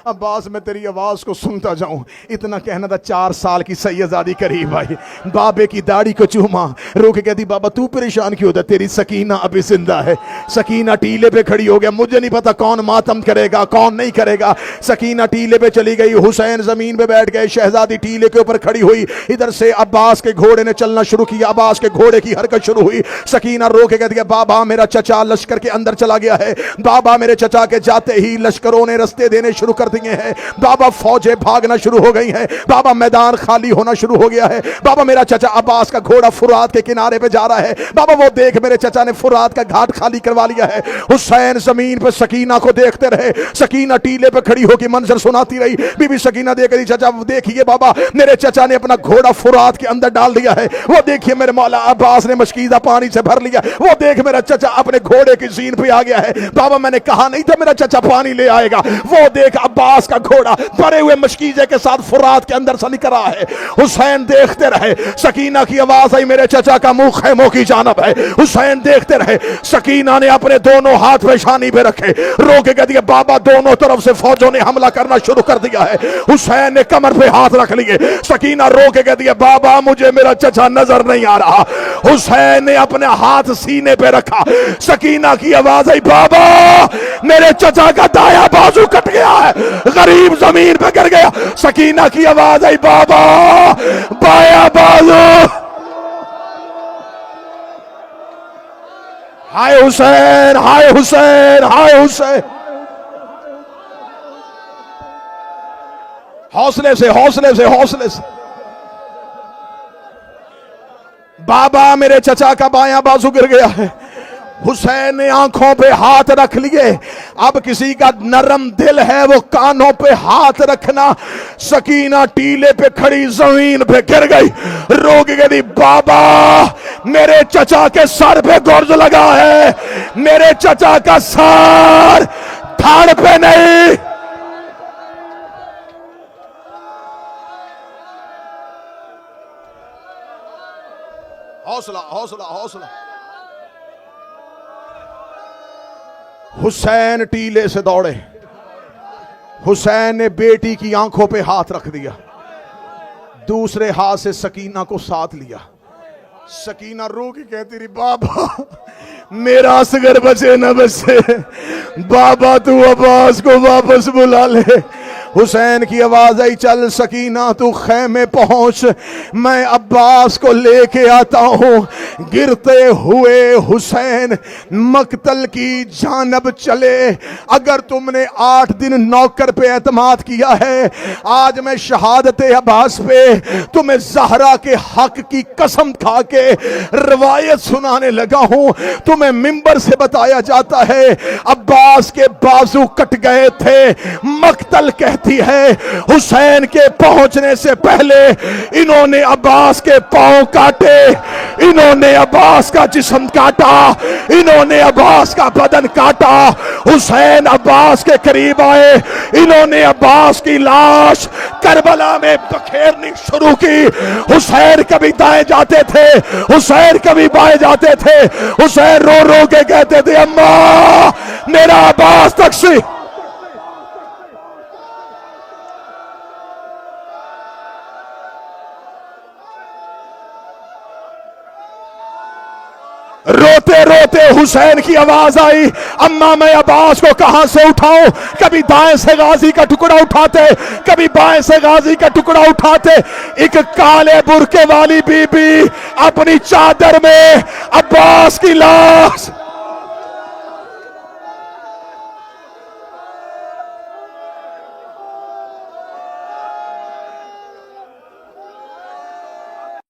عباس میں تیری آواز کو سنتا جاؤں. اتنا کہنا تھا. 4 سال کی سیدزادی قریب آئی, بابے کی داڑھی کو چوما, رو کے کہتی بابا تو پریشان کیوں ہوتا, تیری سکینہ ابھی زندہ ہے. سکینہ ٹیلے پہ کھڑی ہو گیا. مجھے نہیں پتا کون ماتم کرے گا کون نہیں کرے گا. سکینہ ٹیلے پہ چلی گئی, حسین زمین پہ بیٹھ گئے, شہزادی ٹیلے کے اوپر کھڑی ہوئی. ادھر سے عباس کے گھوڑے نے چلنا شروع کیا. عباس کے گھوڑے کی حرکت شروع ہوئی. سکینہ رو کے کہتی ہے بابا میرا چچا لشکر کے اندر چلا گیا ہے. بابا میرے چچا کے جاتے ہی لشکروں نے رستے دینے شروع کر دیے ہیں. بابا فوجیں بھاگنا شروع ہو گئی ہیں. بابا میدان خالی ہونا شروع ہو گیا ہے. بابا میرا چچا عباس کا گھوڑا فرات کے کنارے پہ جا رہا ہے. بابا وہ دیکھ میرے چچا نے فرات کا گھاٹ خالی کروا لیا ہے. حسین زمین پہ سکینہ کو دیکھتے رہے. سکینہ ٹیلے پہ کھڑی ہو کے منظر سناتی رہی. بی بی سکینہ دیکھ رہی چچا دیکھیے بابا میرے چچا نے اپنا گھوڑا فرات کے اندر ڈال دیا ہے. وہ دیکھیے میرے مولا عباس نے مشکیزہ پانی سے بھر لیا. وہ دیکھ میرا چچا اپنے گھوڑے کی زین پہ آ گیا ہے. بابا میں نے کہا نہیں تھا میرا چچا پانی لے آئے گا. وہ دیکھ عباس کا گھوڑا بھرے ہوئے مشکیزے کے ساتھ فرات کے اندر سے نکل رہا ہے. حسین دیکھتے رہے. سکینہ کی آواز آئی میرے چچا کا منہ خیموں کی جانب ہے. حسین دیکھتے رہے. سکینہ نے اپنے دونوں ہاتھ پیشانی پہ رکھے, رو کے کہہ دیا بابا دونوں طرف سے فوجوں نے حملہ کرنا شروع کر دیا ہے. حسین نے کمر پہ ہاتھ رکھ لیے. سکینہ رو کے کہہ دیا بابا مجھے میرا چچا نظر نہیں آ رہا. حسین نے اپنے ہاتھ سینے پہ رکھا. سکینہ کی آواز آئی بابا میرے چچا کا دایا بازو کٹ گیا ہے, غریب زمین پہ گر گیا. سکینہ کی آواز آئی بابا بایا بازو. ہائے حسین ہائے حسین ہائے حسین. حوصلے سے حوصلے سے حوصلے سے. بابا میرے چچا کا بایاں بازو گر گیا ہے. حسین نے آنکھوں پہ ہاتھ رکھ لیے. اب کسی کا نرم دل ہے وہ کانوں پہ ہاتھ رکھنا. سکینہ ٹیلے پہ کھڑی زمین پہ گر گئی. رو کے کہتی بابا میرے چچا کے سر پہ گرز لگا ہے, میرے چچا کا سر دھڑ پہ نہیں. حوصلہ حوصلہ حوصلہ. حسین ٹیلے سے دوڑے. حسین نے بیٹی کی آنکھوں پہ ہاتھ رکھ دیا, دوسرے ہاتھ سے سکینہ کو ساتھ لیا. سکینہ رو کے کہتی رہی بابا میرا اصغر بچے نہ بچے, بابا تو عباس کو واپس بلا لے. حسین کی آواز آئی چل سکینہ تو خیمے پہنچ, میں عباس کو لے کے آتا ہوں. گرتے ہوئے حسین مقتل کی جانب چلے. اگر تم نے 8 دن نوکر پہ اعتماد کیا ہے, آج میں شہادت عباس پہ تمہیں زہرا کے حق کی قسم کھا کے روایت سنانے لگا ہوں. تمہیں منبر سے بتایا جاتا ہے عباس کے بازو کٹ گئے تھے. مقتل کہتا کرتی ہے حسین کے پہنچنے سے پہلے انہوں نے عباس کے پاؤں کاٹے، انہوں نے عباس کا جسم کاٹا، انہوں نے عباس کا بدن کاٹا۔ حسین عباس کے قریب آئے، انہوں نے عباس کی لاش کربلا میں بکھیرنی شروع کی۔ حسین کبھی دائیں جاتے تھے، حسین کبھی بائیں جاتے تھے، حسین رو رو کے کہتے تھے اماں میرا عباس تقسیم۔ روتے روتے حسین کی آواز آئی اماں میں عباس کو کہاں سے اٹھاؤں؟ کبھی دائیں سے غازی کا ٹکڑا اٹھاتے، کبھی بائیں سے غازی کا ٹکڑا اٹھاتے۔ ایک کالے برقعے والی بی بی اپنی چادر میں عباس کی لاش